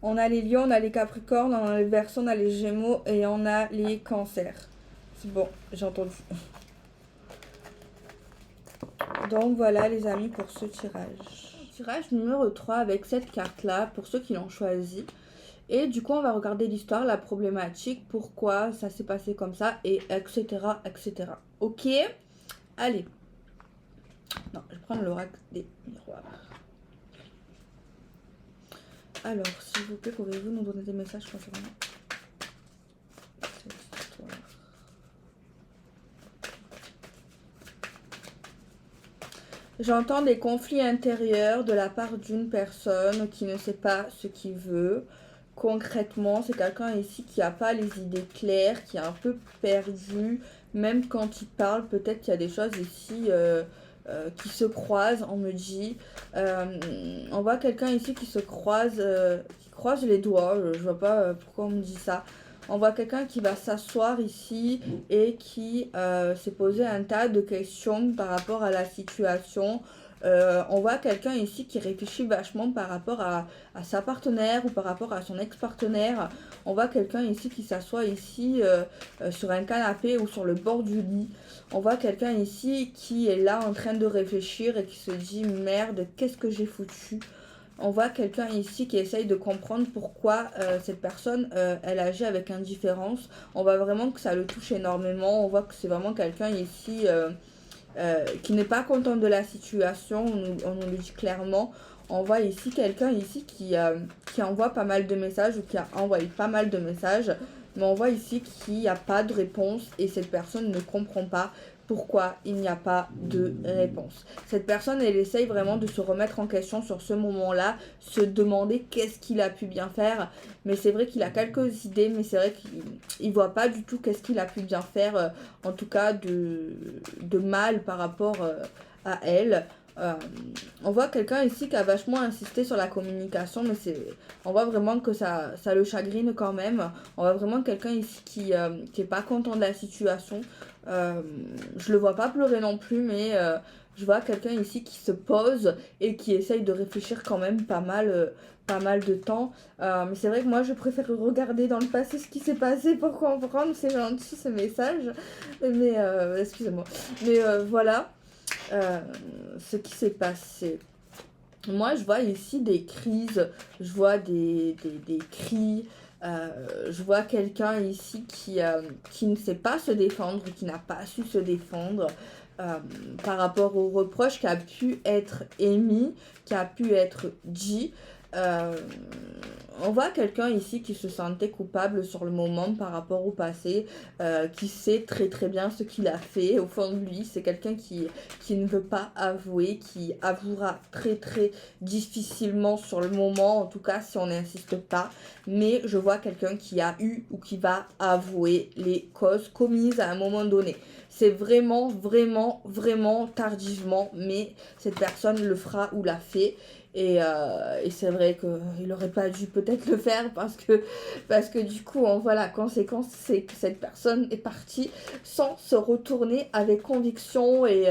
On a les lions, on a les capricornes, on a les verseaux, on a les gémeaux et on a les cancers. C'est bon, j'ai entendu. Donc voilà les amis pour ce tirage. Tirage numéro 3 avec cette carte là pour ceux qui l'ont choisi. Et du coup on va regarder l'histoire, la problématique, pourquoi ça s'est passé comme ça et etc. etc. Ok. Allez. Non, je vais prendre l'oracle des miroirs. Alors s'il vous plaît pouvez-vous nous donner des messages concernant cette histoire? J'entends des conflits intérieurs de la part d'une personne qui ne sait pas ce qu'il veut. Concrètement, c'est quelqu'un ici qui n'a pas les idées claires, qui est un peu perdu. Même quand il parle, peut-être qu'il y a des choses ici qui se croisent, on me dit. On voit quelqu'un ici qui se croise, qui croise les doigts. Je vois pas pourquoi on me dit ça. On voit quelqu'un qui va s'asseoir ici et qui s'est posé un tas de questions par rapport à la situation. On voit quelqu'un ici qui réfléchit vachement par rapport à sa partenaire ou par rapport à son ex-partenaire. On voit quelqu'un ici qui s'assoit ici sur un canapé ou sur le bord du lit. On voit quelqu'un ici qui est là en train de réfléchir et qui se dit merde, qu'est-ce que j'ai foutu? On voit quelqu'un ici qui essaye de comprendre pourquoi cette personne, elle agit avec indifférence. On voit vraiment que ça le touche énormément. On voit que c'est vraiment quelqu'un ici qui n'est pas content de la situation. On nous le dit clairement. On voit ici quelqu'un ici qui envoie pas mal de messages ou qui a envoyé pas mal de messages. Mais on voit ici qu'il n'y a pas de réponse et cette personne ne comprend pas pourquoi il n'y a pas de réponse. Cette personne, elle essaye vraiment de se remettre en question sur ce moment-là, se demander qu'est-ce qu'il a pu bien faire. Mais c'est vrai qu'il a quelques idées, mais c'est vrai qu'il ne voit pas du tout qu'est-ce qu'il a pu bien faire, en tout cas de mal par rapport à elle. Euh, on voit quelqu'un ici qui a vachement insisté sur la communication, mais on voit vraiment que ça le chagrine quand même. On voit vraiment quelqu'un ici qui est pas content de la situation. Je le vois pas pleurer non plus, mais je vois quelqu'un ici qui se pose et qui essaye de réfléchir quand même pas mal de temps. Mais c'est vrai que moi je préfère regarder dans le passé ce qui s'est passé pour comprendre. C'est gentil ce message, mais excusez-moi. Mais voilà ce qui s'est passé. Moi, je vois ici des crises, je vois des cris, je vois quelqu'un ici qui ne sait pas se défendre, qui n'a pas su se défendre par rapport aux reproches qui a pu être émis, qui a pu être dit. Euh, on voit quelqu'un ici qui se sentait coupable sur le moment par rapport au passé, qui sait très très bien ce qu'il a fait au fond de lui. C'est quelqu'un qui ne veut pas avouer, qui avouera très très difficilement sur le moment, en tout cas si on n'insiste pas. Mais je vois quelqu'un qui a eu ou qui va avouer les causes commises à un moment donné. C'est vraiment, vraiment, vraiment tardivement, mais cette personne le fera ou l'a fait. Et c'est vrai qu'il n'aurait pas dû peut-être le faire parce que du coup, on voit la conséquence, c'est que cette personne est partie sans se retourner avec conviction et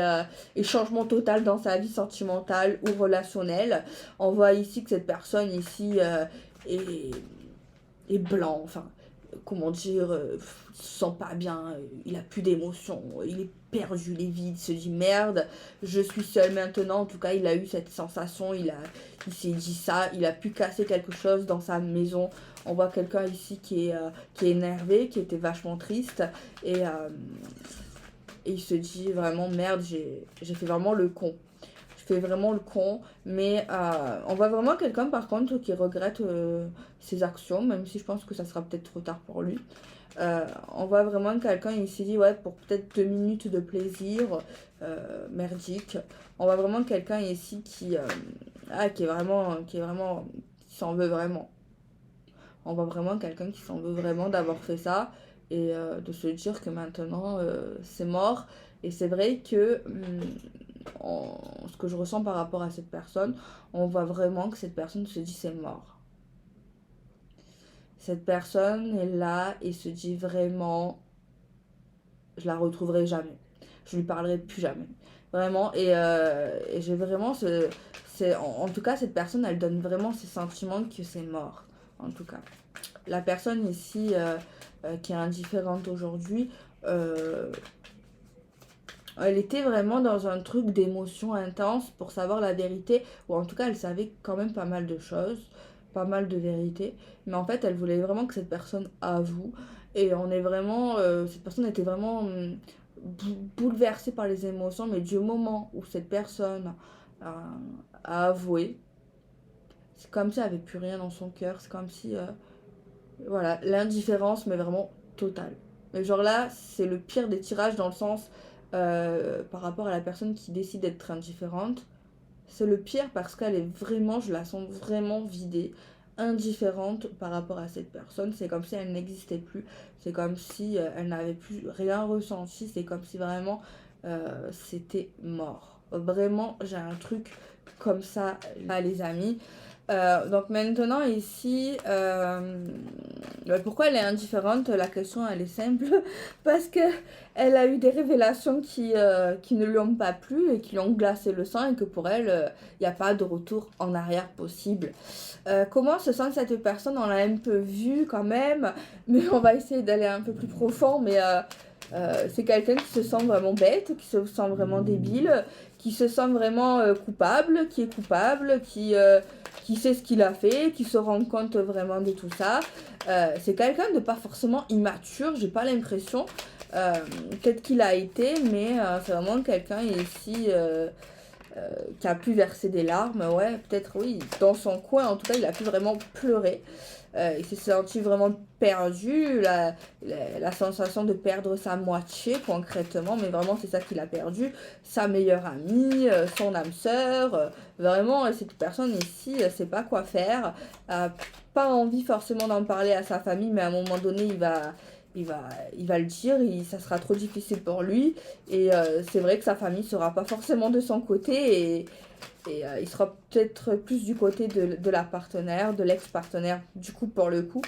changement total dans sa vie sentimentale ou relationnelle. On voit ici que cette personne ici est, est blanc, enfin, comment dire, il se sent pas bien, il a plus d'émotions, il est perdu, il est vide, il se dit merde, je suis seul maintenant. En tout cas, il a eu cette sensation, il s'est dit ça, il a pu casser quelque chose dans sa maison. On voit quelqu'un ici qui est énervé, qui était vachement triste et il se dit vraiment merde, j'ai fait vraiment le con. Je fais vraiment le con, mais on voit vraiment quelqu'un par contre qui regrette ses actions, même si je pense que ça sera peut-être trop tard pour lui. On voit vraiment quelqu'un, il s'est dit ouais, pour peut-être 2 minutes de plaisir, merdique. On voit vraiment quelqu'un ici qui s'en veut vraiment. On voit vraiment quelqu'un qui s'en veut vraiment d'avoir fait ça et de se dire que maintenant c'est mort. Et c'est vrai que ce que je ressens par rapport à cette personne, on voit vraiment que cette personne se dit c'est mort. Cette personne est là et se dit vraiment je la retrouverai jamais. Je lui parlerai plus jamais. Vraiment. Et j'ai vraiment en tout cas, cette personne, elle donne vraiment ses sentiments que c'est mort. En tout cas. La personne ici qui est indifférente aujourd'hui, elle était vraiment dans un truc d'émotion intense pour savoir la vérité, ou en tout cas elle savait quand même pas mal de choses, pas mal de vérités, mais en fait elle voulait vraiment que cette personne avoue, et on est vraiment, cette personne était vraiment bouleversée par les émotions, mais du moment où cette personne a avoué, c'est comme si elle avait plus rien dans son cœur, c'est comme si, voilà, l'indifférence, mais vraiment totale. Mais genre là, c'est le pire des tirages dans le sens par rapport à la personne qui décide d'être indifférente. C'est le pire parce qu'elle est vraiment, je la sens vraiment vidée, indifférente par rapport à cette personne. C'est comme si elle n'existait plus. C'est comme si elle n'avait plus rien ressenti. C'est comme si vraiment c'était mort. Vraiment, j'ai un truc comme ça, là, les amis. Donc maintenant ici, pourquoi elle est indifférente? La question elle est simple, parce que elle a eu des révélations qui ne lui ont pas plu et qui lui ont glacé le sang et que pour elle, il n'y a pas de retour en arrière possible. Comment se sent cette personne? On l'a un peu vu quand même, mais on va essayer d'aller un peu plus profond, mais c'est quelqu'un qui se sent vraiment bête, qui se sent vraiment débile, qui se sent vraiment coupable, qui sait ce qu'il a fait, qui se rend compte vraiment de tout ça. C'est quelqu'un de pas forcément immature, j'ai pas l'impression. Peut-être qu'il a été, mais c'est vraiment quelqu'un ici qui a pu verser des larmes. Ouais, peut-être oui, dans son coin, en tout cas, il a pu vraiment pleurer. Il s'est senti vraiment perdu, la sensation de perdre sa moitié concrètement, mais vraiment c'est ça qu'il a perdu, sa meilleure amie, son âme sœur, vraiment cette personne ici sait pas quoi faire, pas envie forcément d'en parler à sa famille, mais à un moment donné il va le dire, ça sera trop difficile pour lui, et c'est vrai que sa famille sera pas forcément de son côté, et il sera peut-être plus du côté de la partenaire, de l'ex-partenaire, du coup pour le coup.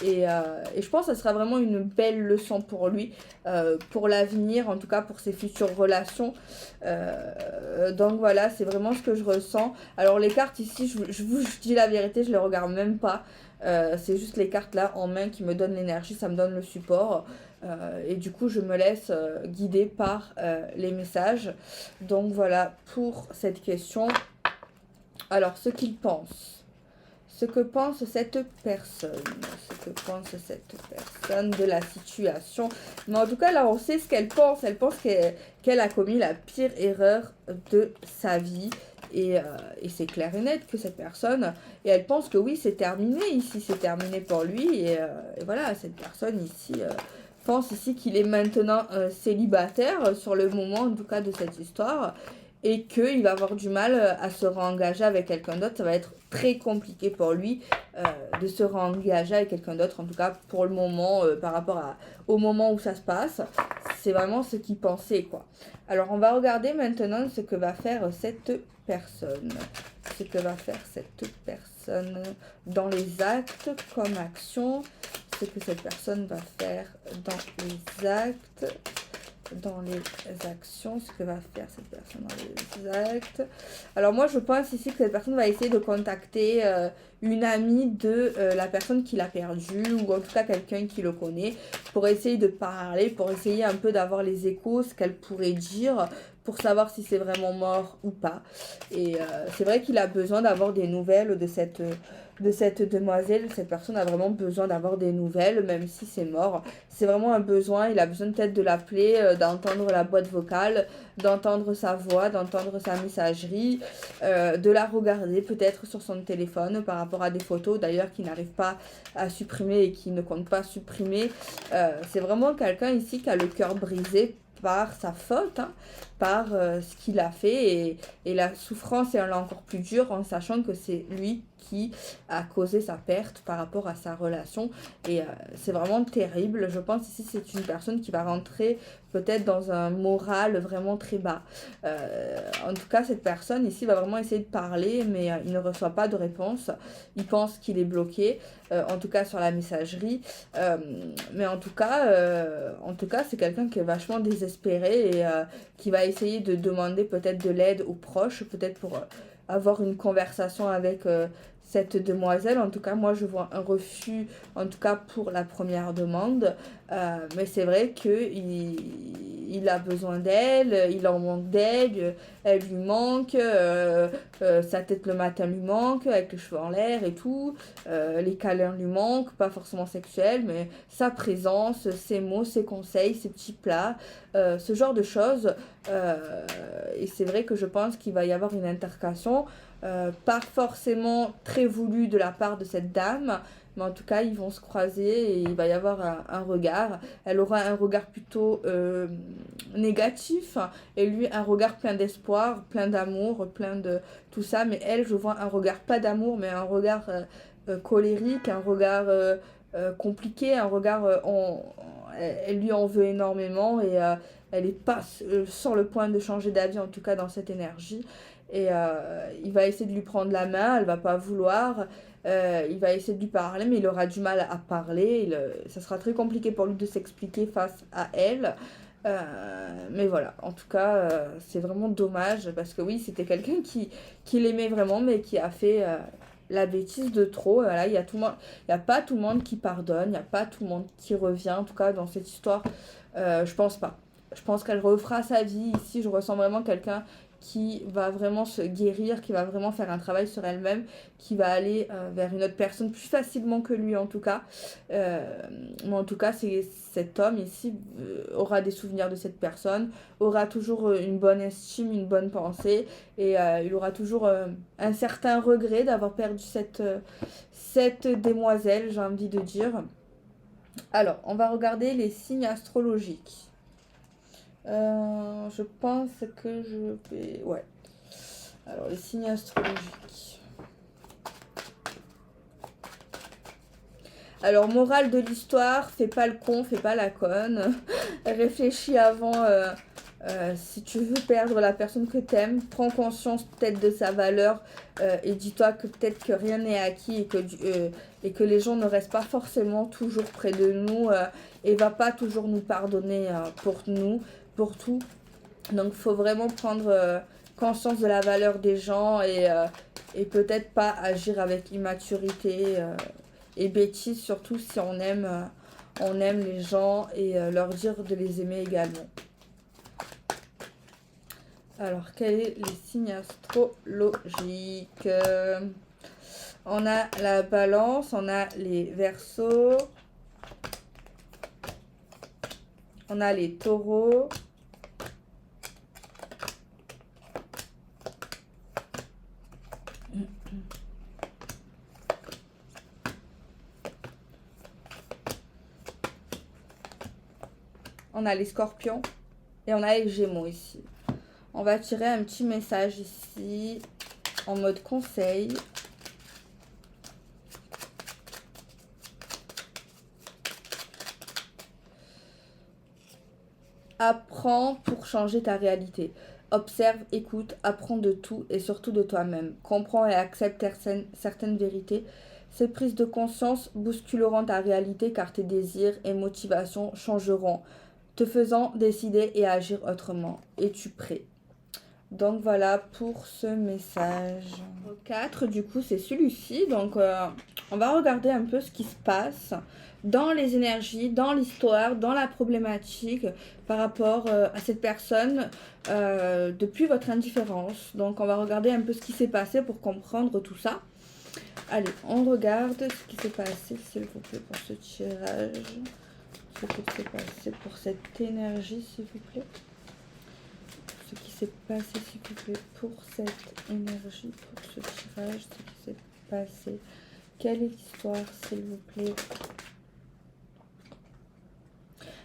Et je pense que ce sera vraiment une belle leçon pour lui, pour l'avenir, en tout cas pour ses futures relations. Donc voilà, c'est vraiment ce que je ressens. Alors les cartes ici, je vous dis la vérité, je les regarde même pas. C'est juste les cartes là en main qui me donnent l'énergie, ça me donne le support. Et du coup, je me laisse guider par les messages. Donc voilà pour cette question. Alors, ce qu'il pense. Ce que pense cette personne. Ce que pense cette personne de la situation. Mais en tout cas, là, on sait ce qu'elle pense. Elle pense qu'elle a commis la pire erreur de sa vie. Et c'est clair et net que cette personne, et elle pense que oui, c'est terminé ici, c'est terminé pour lui. Et voilà, cette personne ici pense ici qu'il est maintenant célibataire sur le moment, en tout cas, de cette histoire. Et qu'il va avoir du mal à se réengager avec quelqu'un d'autre. Ça va être très compliqué pour lui de se réengager avec quelqu'un d'autre, en tout cas pour le moment, par rapport au moment où ça se passe. C'est vraiment ce qu'il pensait, quoi. Alors, on va regarder maintenant ce que va faire cette personne. Ce que va faire cette personne dans les actes comme action. Ce que cette personne va faire dans les actes, dans les actions, ce que va faire cette personne dans les actes. Alors moi je pense ici que cette personne va essayer de contacter une amie de la personne qui l'a perdu, ou en tout cas quelqu'un qui le connaît, pour essayer de parler, pour essayer un peu d'avoir les échos, ce qu'elle pourrait dire, pour savoir si c'est vraiment mort ou pas. Et c'est vrai qu'il a besoin d'avoir des nouvelles de cette demoiselle. Cette personne a vraiment besoin d'avoir des nouvelles, même si c'est mort. C'est vraiment un besoin. Il a besoin peut-être de l'appeler, d'entendre la boîte vocale, d'entendre sa voix, d'entendre sa messagerie, de la regarder peut-être sur son téléphone par rapport à des photos d'ailleurs qu'il n'arrive pas à supprimer et qu'il ne compte pas supprimer. C'est vraiment quelqu'un ici qui a le cœur brisé par sa faute, hein, par ce qu'il a fait, et la souffrance est encore plus dure en sachant que c'est lui qui a causé sa perte par rapport à sa relation, et c'est vraiment terrible. Je pense ici c'est une personne qui va rentrer peut-être dans un moral vraiment très bas. En tout cas cette personne ici va vraiment essayer de parler, mais il ne reçoit pas de réponse. Il pense qu'il est bloqué, en tout cas sur la messagerie, mais en tout cas c'est quelqu'un qui est vachement désespéré, et qui va essayer de demander peut-être de l'aide aux proches, peut-être pour avoir une conversation avec cette demoiselle. En tout cas, moi, je vois un refus, en tout cas pour la première demande. Mais c'est vrai qu'il a besoin d'elle, il en manque d'elle, elle lui manque, sa tête le matin lui manque, avec les cheveux en l'air et tout. Les câlins lui manquent, pas forcément sexuels, mais sa présence, ses mots, ses conseils, ses petits plats, ce genre de choses. Et c'est vrai que je pense qu'il va y avoir une intercation. pas forcément très voulu de la part de cette dame, mais en tout cas ils vont se croiser et il va y avoir un regard. Elle aura un regard plutôt négatif et lui un regard plein d'espoir, plein d'amour, plein de tout ça, mais elle je vois un regard pas d'amour mais un regard colérique, un regard compliqué, un regard elle lui en veut énormément et elle est pas sur le point de changer d'avis en tout cas dans cette énergie. Et il va essayer de lui prendre la main, elle va pas vouloir. Il va essayer de lui parler, mais il aura du mal à parler. Ça sera très compliqué pour lui de s'expliquer face à elle. Mais voilà, en tout cas, c'est vraiment dommage parce que oui, c'était quelqu'un qui l'aimait vraiment, mais qui a fait la bêtise de trop. Voilà, il y a pas tout le monde qui pardonne, il n'y a pas tout le monde qui revient. En tout cas, dans cette histoire, je pense pas. Je pense qu'elle refera sa vie ici. Je ressens vraiment quelqu'un qui va vraiment se guérir, qui va vraiment faire un travail sur elle-même, qui va aller vers une autre personne plus facilement que lui en tout cas. Mais en tout cas, cet homme ici aura des souvenirs de cette personne, aura toujours une bonne estime, une bonne pensée, et il aura toujours un certain regret d'avoir perdu cette demoiselle, j'ai envie de dire. Alors, on va regarder les signes astrologiques. Je pense que je vais... Ouais. Alors, les signes astrologiques. Alors, morale de l'histoire, fais pas le con, fais pas la conne. Réfléchis avant si tu veux perdre la personne que t'aimes. Prends conscience peut-être de sa valeur et dis-toi que peut-être que rien n'est acquis et que les gens ne restent pas forcément toujours près de nous et va pas toujours nous pardonner pour tout. Donc, faut vraiment prendre conscience de la valeur des gens et peut-être pas agir avec immaturité et bêtise, surtout si on aime les gens et leur dire de les aimer également. Alors, quels sont les signes astrologiques? On a la balance, on a les verseaux, on a les taureaux, on a les scorpions et on a les gémeaux ici. On va tirer un petit message ici en mode conseil. Apprends pour changer ta réalité. Observe, écoute, apprends de tout et surtout de toi-même. Comprends et accepte certaines vérités. Ces prises de conscience bousculeront ta réalité car tes désirs et motivations changeront, te faisant décider et agir autrement. Es-tu prêt? Donc voilà pour ce message. 4, du coup, c'est celui-ci. Donc on va regarder un peu ce qui se passe dans les énergies, dans l'histoire, dans la problématique par rapport à cette personne depuis votre indifférence. Donc on va regarder un peu ce qui s'est passé pour comprendre tout ça. Allez, on regarde ce qui s'est passé, s'il vous plaît, pour ce tirage. Ce qui s'est passé pour cette énergie, s'il vous plaît. Ce qui s'est passé, s'il vous plaît, pour cette énergie, pour ce tirage, ce qui s'est passé. Quelle est l'histoire, s'il vous plaît?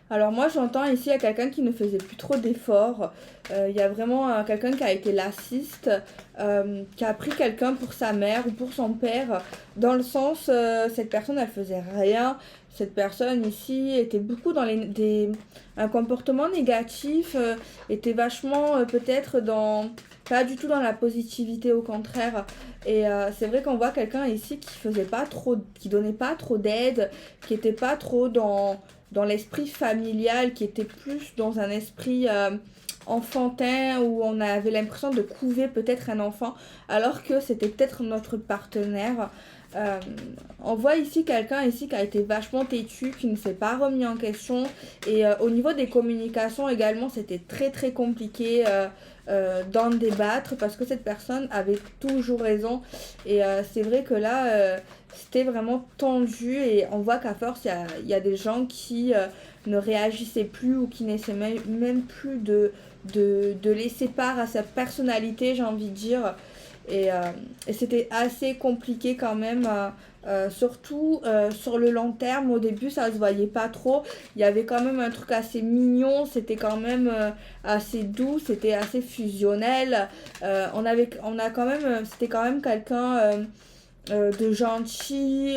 Alors moi j'entends ici il y a quelqu'un qui ne faisait plus trop d'efforts, il y a vraiment quelqu'un qui a été lassiste, qui a pris quelqu'un pour sa mère ou pour son père, dans le sens cette personne elle faisait rien, cette personne ici était beaucoup dans un comportement négatif, était vachement peut-être pas du tout dans la positivité au contraire, et c'est vrai qu'on voit quelqu'un ici qui donnait pas trop d'aide, qui était pas trop dans l'esprit familial, qui était plus dans un esprit enfantin, où on avait l'impression de couver peut-être un enfant, alors que c'était peut-être notre partenaire. On voit ici quelqu'un ici qui a été vachement têtu, qui ne s'est pas remis en question, et au niveau des communications également, c'était très très compliqué d'en débattre, parce que cette personne avait toujours raison, et c'est vrai que là c'était vraiment tendu, et on voit qu'à force il y a des gens qui ne réagissaient plus, ou qui n'essaient même plus de laisser part à sa personnalité, j'ai envie de dire. Et c'était assez compliqué quand même. Surtout sur le long terme, au début ça se voyait pas trop. Il y avait quand même un truc assez mignon, c'était quand même assez doux, c'était assez fusionnel. On a quand même, c'était quand même quelqu'un de gentil,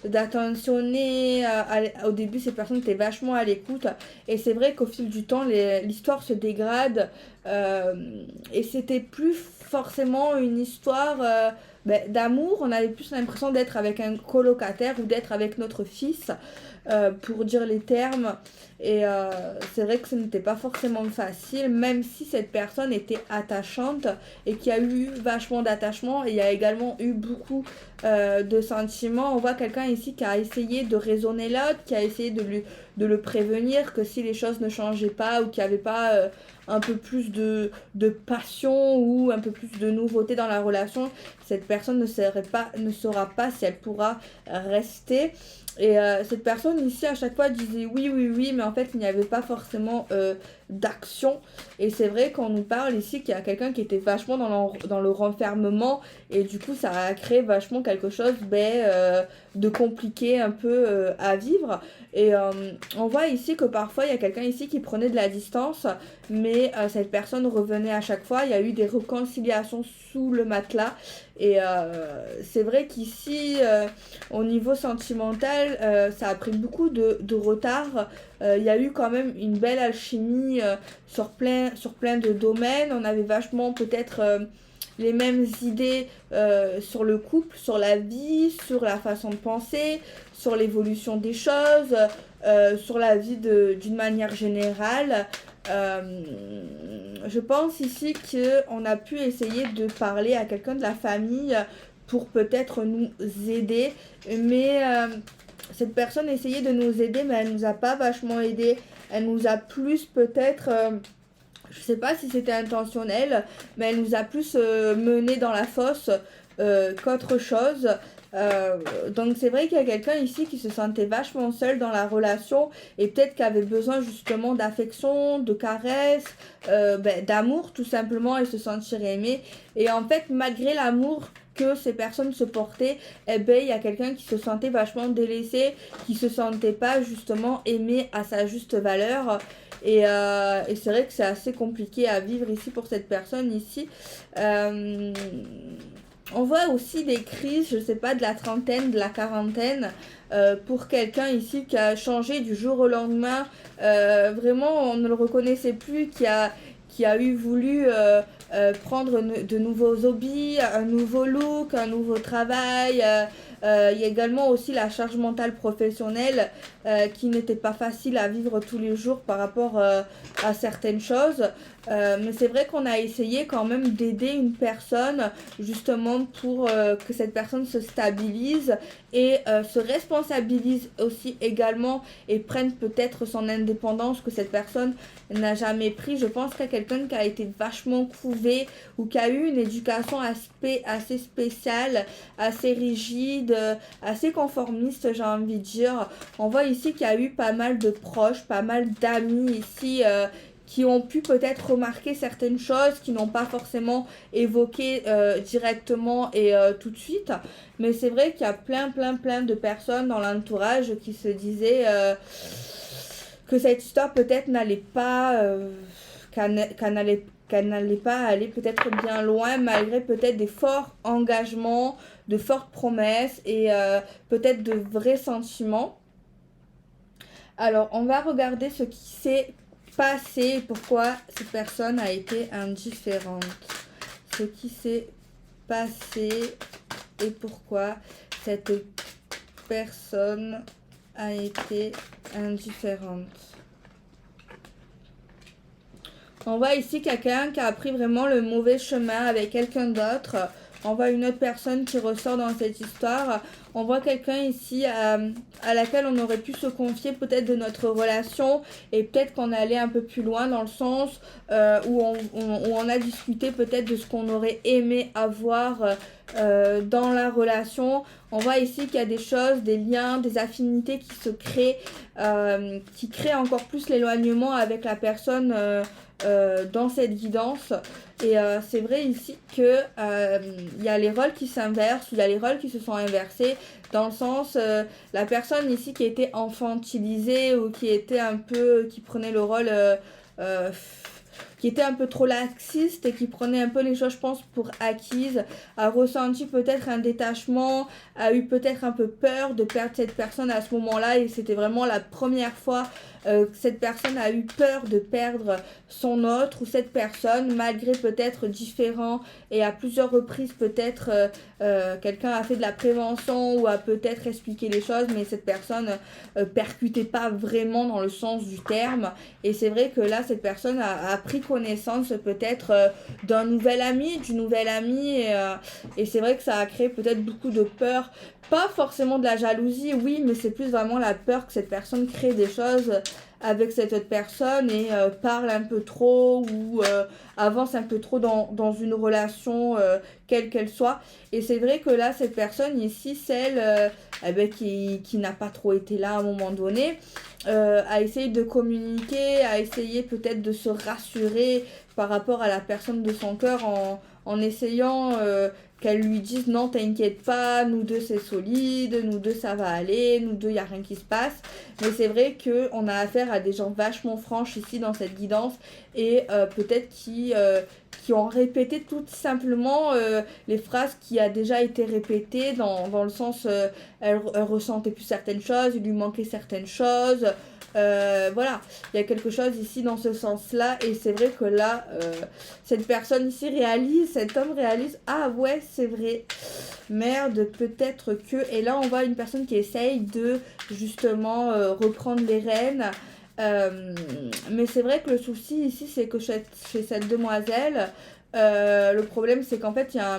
d'attentionné. Au début, ces personnes étaient vachement à l'écoute. Et c'est vrai qu'au fil du temps, l'histoire se dégrade. euh, et c'était plus forcément une histoire d'amour. On avait plus l'impression d'être avec un colocataire ou d'être avec notre fils, pour dire les termes. Et c'est vrai que ce n'était pas forcément facile, même si cette personne était attachante et qu'il y a eu vachement d'attachement. Et il y a également eu beaucoup de sentiments. On voit quelqu'un ici qui a essayé de raisonner l'autre, qui a essayé de le prévenir que si les choses ne changeaient pas ou qu'il n'y avait pas un peu plus de passion ou un peu plus de nouveauté dans la relation, cette personne ne saura pas si elle pourra rester. Et cette personne ici à chaque fois disait oui, oui, oui, mais en fait il n'y avait pas forcément d'action. Et c'est vrai qu'on nous parle ici qu'il y a quelqu'un qui était vachement dans le renfermement, et du coup ça a créé vachement quelque chose de compliqué un peu à vivre. Et on voit ici que parfois il y a quelqu'un ici qui prenait de la distance, mais cette personne revenait à chaque fois. Il y a eu des réconciliations sous le matelas. Et c'est vrai qu'ici, au niveau sentimental, ça a pris beaucoup de retard. Il y a eu quand même une belle alchimie sur plein de domaines. On avait vachement peut-être les mêmes idées sur le couple, sur la vie, sur la façon de penser, sur l'évolution des choses, sur la vie d'une manière générale. Euh, je pense ici qu'on a pu essayer de parler à quelqu'un de la famille pour peut-être nous aider, mais cette personne essayait de nous aider, mais elle nous a pas vachement aidé. Elle nous a plus peut-être, je sais pas si c'était intentionnel, mais elle nous a plus mené dans la fosse qu'autre chose. Donc c'est vrai qu'il y a quelqu'un ici qui se sentait vachement seul dans la relation, et peut-être qu'il avait besoin justement d'affection, de caresses, d'amour tout simplement, et se sentir aimé. Et en fait, malgré l'amour que ces personnes se portaient, eh ben il y a quelqu'un qui se sentait vachement délaissé, qui se sentait pas justement aimé à sa juste valeur. Et c'est vrai que c'est assez compliqué à vivre ici pour cette personne ici. Euh, on voit aussi des crises, je sais pas, de la trentaine, de la quarantaine, pour quelqu'un ici qui a changé du jour au lendemain. Vraiment, on ne le reconnaissait plus, qui a eu voulu prendre de nouveaux hobbies, un nouveau look, un nouveau travail. Il y a également aussi la charge mentale professionnelle qui n'était pas facile à vivre tous les jours par rapport à certaines choses. Mais c'est vrai qu'on a essayé quand même d'aider une personne justement pour que cette personne se stabilise et se responsabilise aussi également, et prenne peut-être son indépendance que cette personne n'a jamais pris. Je pense qu'il y a quelqu'un qui a été vachement couvé ou qui a eu une éducation assez spéciale, assez rigide, assez conformiste, j'ai envie de dire. On voit ici qu'il y a eu pas mal de proches, pas mal d'amis ici qui ont pu peut-être remarquer certaines choses, qui n'ont pas forcément évoqué directement et tout de suite. Mais c'est vrai qu'il y a plein de personnes dans l'entourage qui se disaient que cette histoire peut-être n'allait pas, qu'elle n'allait pas aller peut-être bien loin, malgré peut-être des forts engagements, de fortes promesses et peut-être de vrais sentiments. Alors, on va regarder ce qui s'est passé et pourquoi cette personne a été indifférente. Ce qui s'est passé et pourquoi cette personne a été indifférente. On voit ici quelqu'un qui a pris vraiment le mauvais chemin avec quelqu'un d'autre. On voit une autre personne qui ressort dans cette histoire. On voit quelqu'un ici à laquelle on aurait pu se confier peut-être de notre relation, et peut-être qu'on allait un peu plus loin dans le sens où on a discuté peut-être de ce qu'on aurait aimé avoir dans la relation. On voit ici qu'il y a des choses, des liens, des affinités qui se créent, qui créent encore plus l'éloignement avec la personne dans cette guidance. Et c'est vrai ici que il y a les rôles qui s'inversent, il y a les rôles qui se sont inversés, dans le sens, la personne ici qui était infantilisée ou qui était un peu, qui prenait le rôle, euh, qui était un peu trop laxiste et qui prenait un peu les choses, je pense, pour acquises, a ressenti peut-être un détachement, a eu peut-être un peu peur de perdre cette personne à ce moment-là, et c'était vraiment la première fois que cette personne a eu peur de perdre son autre, ou cette personne, malgré peut-être différents, et à plusieurs reprises peut-être quelqu'un a fait de la prévention ou a peut-être expliqué les choses, mais cette personne percutait pas vraiment dans le sens du terme. Et c'est vrai que là, cette personne a pris connaissance peut-être d'un nouvel ami, d'une nouvelle amie, et c'est vrai que ça a créé peut-être beaucoup de peur. Pas forcément de la jalousie, oui, mais c'est plus vraiment la peur que cette personne crée des choses avec cette autre personne et parle un peu trop ou avance un peu trop dans une relation, quelle qu'elle soit. Et c'est vrai que là, cette personne ici, celle qui n'a pas trop été là à un moment donné, a essayé de communiquer, a essayé peut-être de se rassurer par rapport à la personne de son cœur en essayant qu'elle lui dise non, t'inquiète pas, nous deux c'est solide, nous deux ça va aller, nous deux y a rien qui se passe. Mais c'est vrai qu'on a affaire à des gens vachement franches ici dans cette guidance et peut-être qui ont répété tout simplement les phrases qui a déjà été répétées dans le sens elle ressentait plus certaines choses, il lui manquait certaines choses. Voilà, il y a quelque chose ici dans ce sens-là, et c'est vrai que là, cette personne ici réalise, cet homme réalise, ah ouais, c'est vrai, merde, peut-être que, et là on voit une personne qui essaye de justement reprendre les rênes, mais c'est vrai que le souci ici, c'est que chez cette demoiselle, le problème c'est qu'en fait, il y a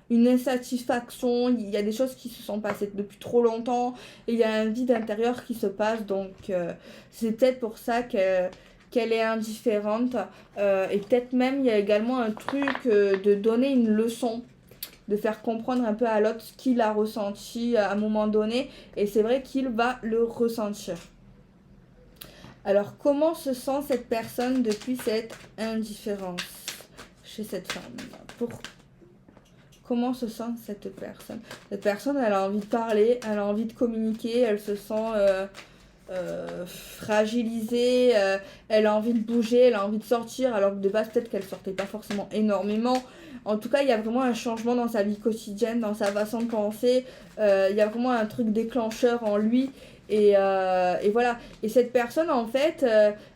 une insatisfaction, il y a des choses qui se sont passées depuis trop longtemps et il y a un vide intérieur qui se passe, donc c'est peut-être pour ça qu'elle est indifférente, et peut-être même il y a également un truc de donner une leçon, de faire comprendre un peu à l'autre ce qu'il a ressenti à un moment donné, et c'est vrai qu'il va le ressentir. Alors comment se sent cette personne depuis cette indifférence chez cette femme? Comment se sent cette personne? Cette personne, elle a envie de parler, elle a envie de communiquer, elle se sent fragilisée, elle a envie de bouger, elle a envie de sortir, alors que de base, peut-être qu'elle sortait pas forcément énormément. En tout cas, il y a vraiment un changement dans sa vie quotidienne, dans sa façon de penser. Il y a vraiment un truc déclencheur en lui. Et voilà. Et cette personne, en fait,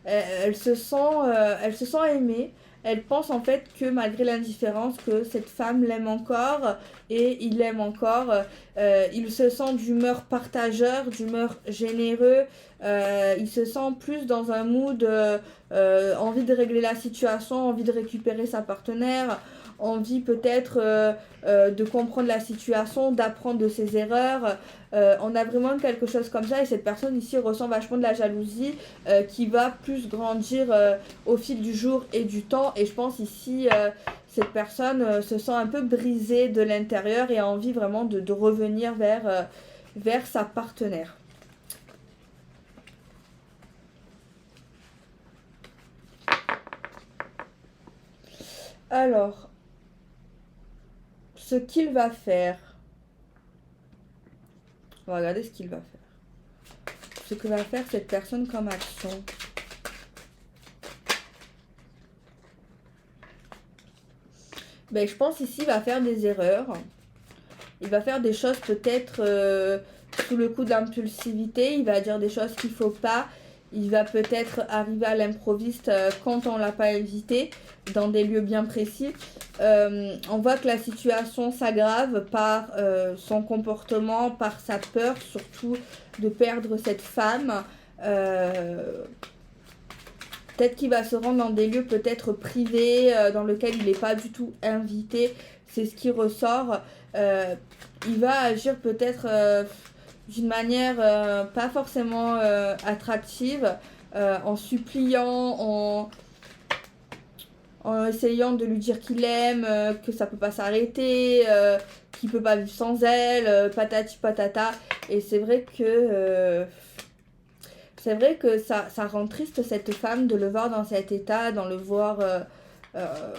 elle elle se sent aimée. Elle pense en fait que malgré l'indifférence, que cette femme l'aime encore et il l'aime encore. Il se sent d'humeur partageur, d'humeur généreux. Il se sent plus dans un mood envie de régler la situation, envie de récupérer sa partenaire, envie peut-être de comprendre la situation, d'apprendre de ses erreurs. On a vraiment quelque chose comme ça, et cette personne ici ressent vachement de la jalousie qui va plus grandir au fil du jour et du temps, et je pense ici cette personne se sent un peu brisée de l'intérieur et a envie vraiment de revenir vers sa partenaire. Alors, ce qu'il va faire, on va regarder ce qu'il va faire. Ce que va faire cette personne comme action. Ben, je pense ici il va faire des erreurs. Il va faire des choses peut-être sous le coup d'impulsivité. Il va dire des choses qu'il ne faut pas. Il va peut-être arriver à l'improviste quand on ne l'a pas évité, dans des lieux bien précis. On voit que la situation s'aggrave par son comportement, par sa peur surtout de perdre cette femme. Peut-être qu'il va se rendre dans des lieux peut-être privés, dans lesquels il n'est pas du tout invité. C'est ce qui ressort. Il va agir peut-être d'une manière pas forcément attractive, en suppliant, en essayant de lui dire qu'il aime, que ça peut pas s'arrêter, qu'il peut pas vivre sans elle, patati patata. Et c'est vrai que c'est vrai que ça rend triste cette femme de le voir dans cet état, dans le voir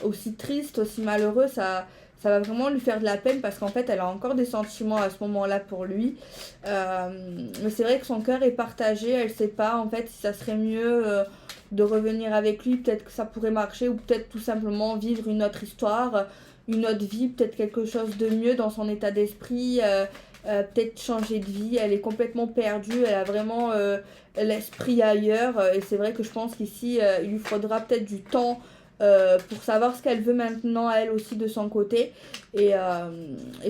aussi triste, aussi malheureux. Ça va vraiment lui faire de la peine parce qu'en fait, elle a encore des sentiments à ce moment-là pour lui. Mais c'est vrai que son cœur est partagé. Elle sait pas en fait si ça serait mieux de revenir avec lui. Peut-être que ça pourrait marcher ou peut-être tout simplement vivre une autre histoire, une autre vie, peut-être quelque chose de mieux dans son état d'esprit. Peut-être changer de vie. Elle est complètement perdue. Elle a vraiment l'esprit ailleurs. Et c'est vrai que je pense qu'ici, il lui faudra peut-être du temps pour savoir ce qu'elle veut maintenant, elle aussi, de son côté. Et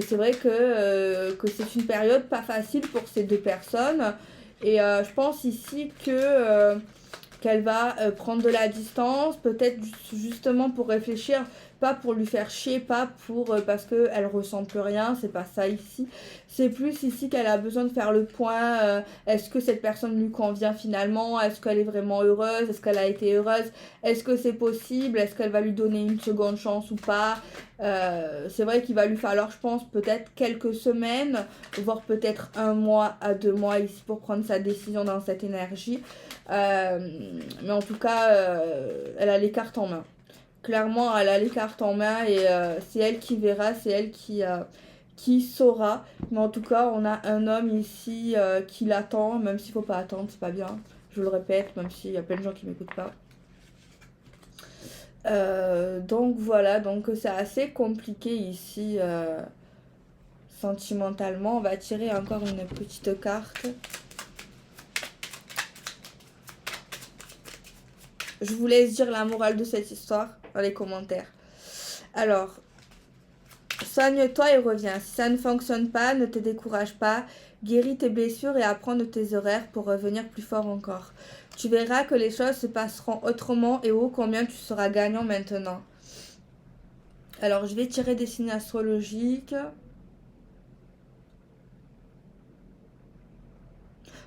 c'est vrai que c'est une période pas facile pour ces deux personnes. Et je pense ici qu'elle va prendre de la distance, peut-être justement pour réfléchir, pas pour lui faire chier, pas pour parce qu'elle ressent plus rien, c'est pas ça ici. C'est plus ici qu'elle a besoin de faire le point. Est-ce que cette personne lui convient finalement? Est-ce qu'elle est vraiment heureuse? Est-ce qu'elle a été heureuse? Est-ce que c'est possible? Est-ce qu'elle va lui donner une seconde chance ou pas? C'est vrai qu'il va lui falloir, je pense, peut-être quelques semaines, voire peut-être 1 mois à 2 mois ici pour prendre sa décision dans cette énergie. Mais en tout cas, elle a les cartes en main. Clairement, elle a les cartes en main et c'est elle qui verra, c'est elle qui saura. Mais en tout cas, on a un homme ici qui l'attend, même s'il faut pas attendre, c'est pas bien. Je le répète, même s'il y a plein de gens qui m'écoutent pas. Donc voilà, donc c'est assez compliqué ici sentimentalement. On va tirer encore une petite carte. Je vous laisse dire la morale de cette histoire dans les commentaires. Alors, soigne-toi et reviens. Si ça ne fonctionne pas, ne te décourage pas. Guéris tes blessures et apprends de tes erreurs pour revenir plus fort encore. Tu verras que les choses se passeront autrement et ô combien tu seras gagnant maintenant. Alors, je vais tirer des signes astrologiques.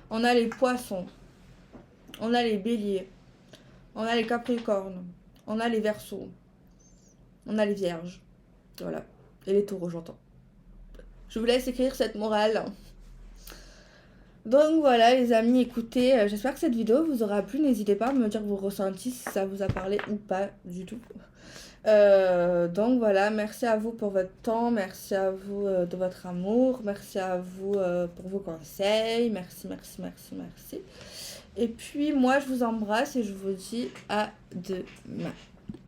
On a les poissons. On a les béliers. On a les capricornes. On a les verseaux. On a les vierges. Voilà. Et les taureaux, j'entends. Je vous laisse écrire cette morale. Donc voilà les amis, écoutez, j'espère que cette vidéo vous aura plu. N'hésitez pas à me dire vos ressentis, si ça vous a parlé ou pas du tout. Donc voilà, merci à vous pour votre temps, merci à vous de votre amour, merci à vous pour vos conseils, merci, merci, merci, merci. Et puis moi je vous embrasse et je vous dis à demain.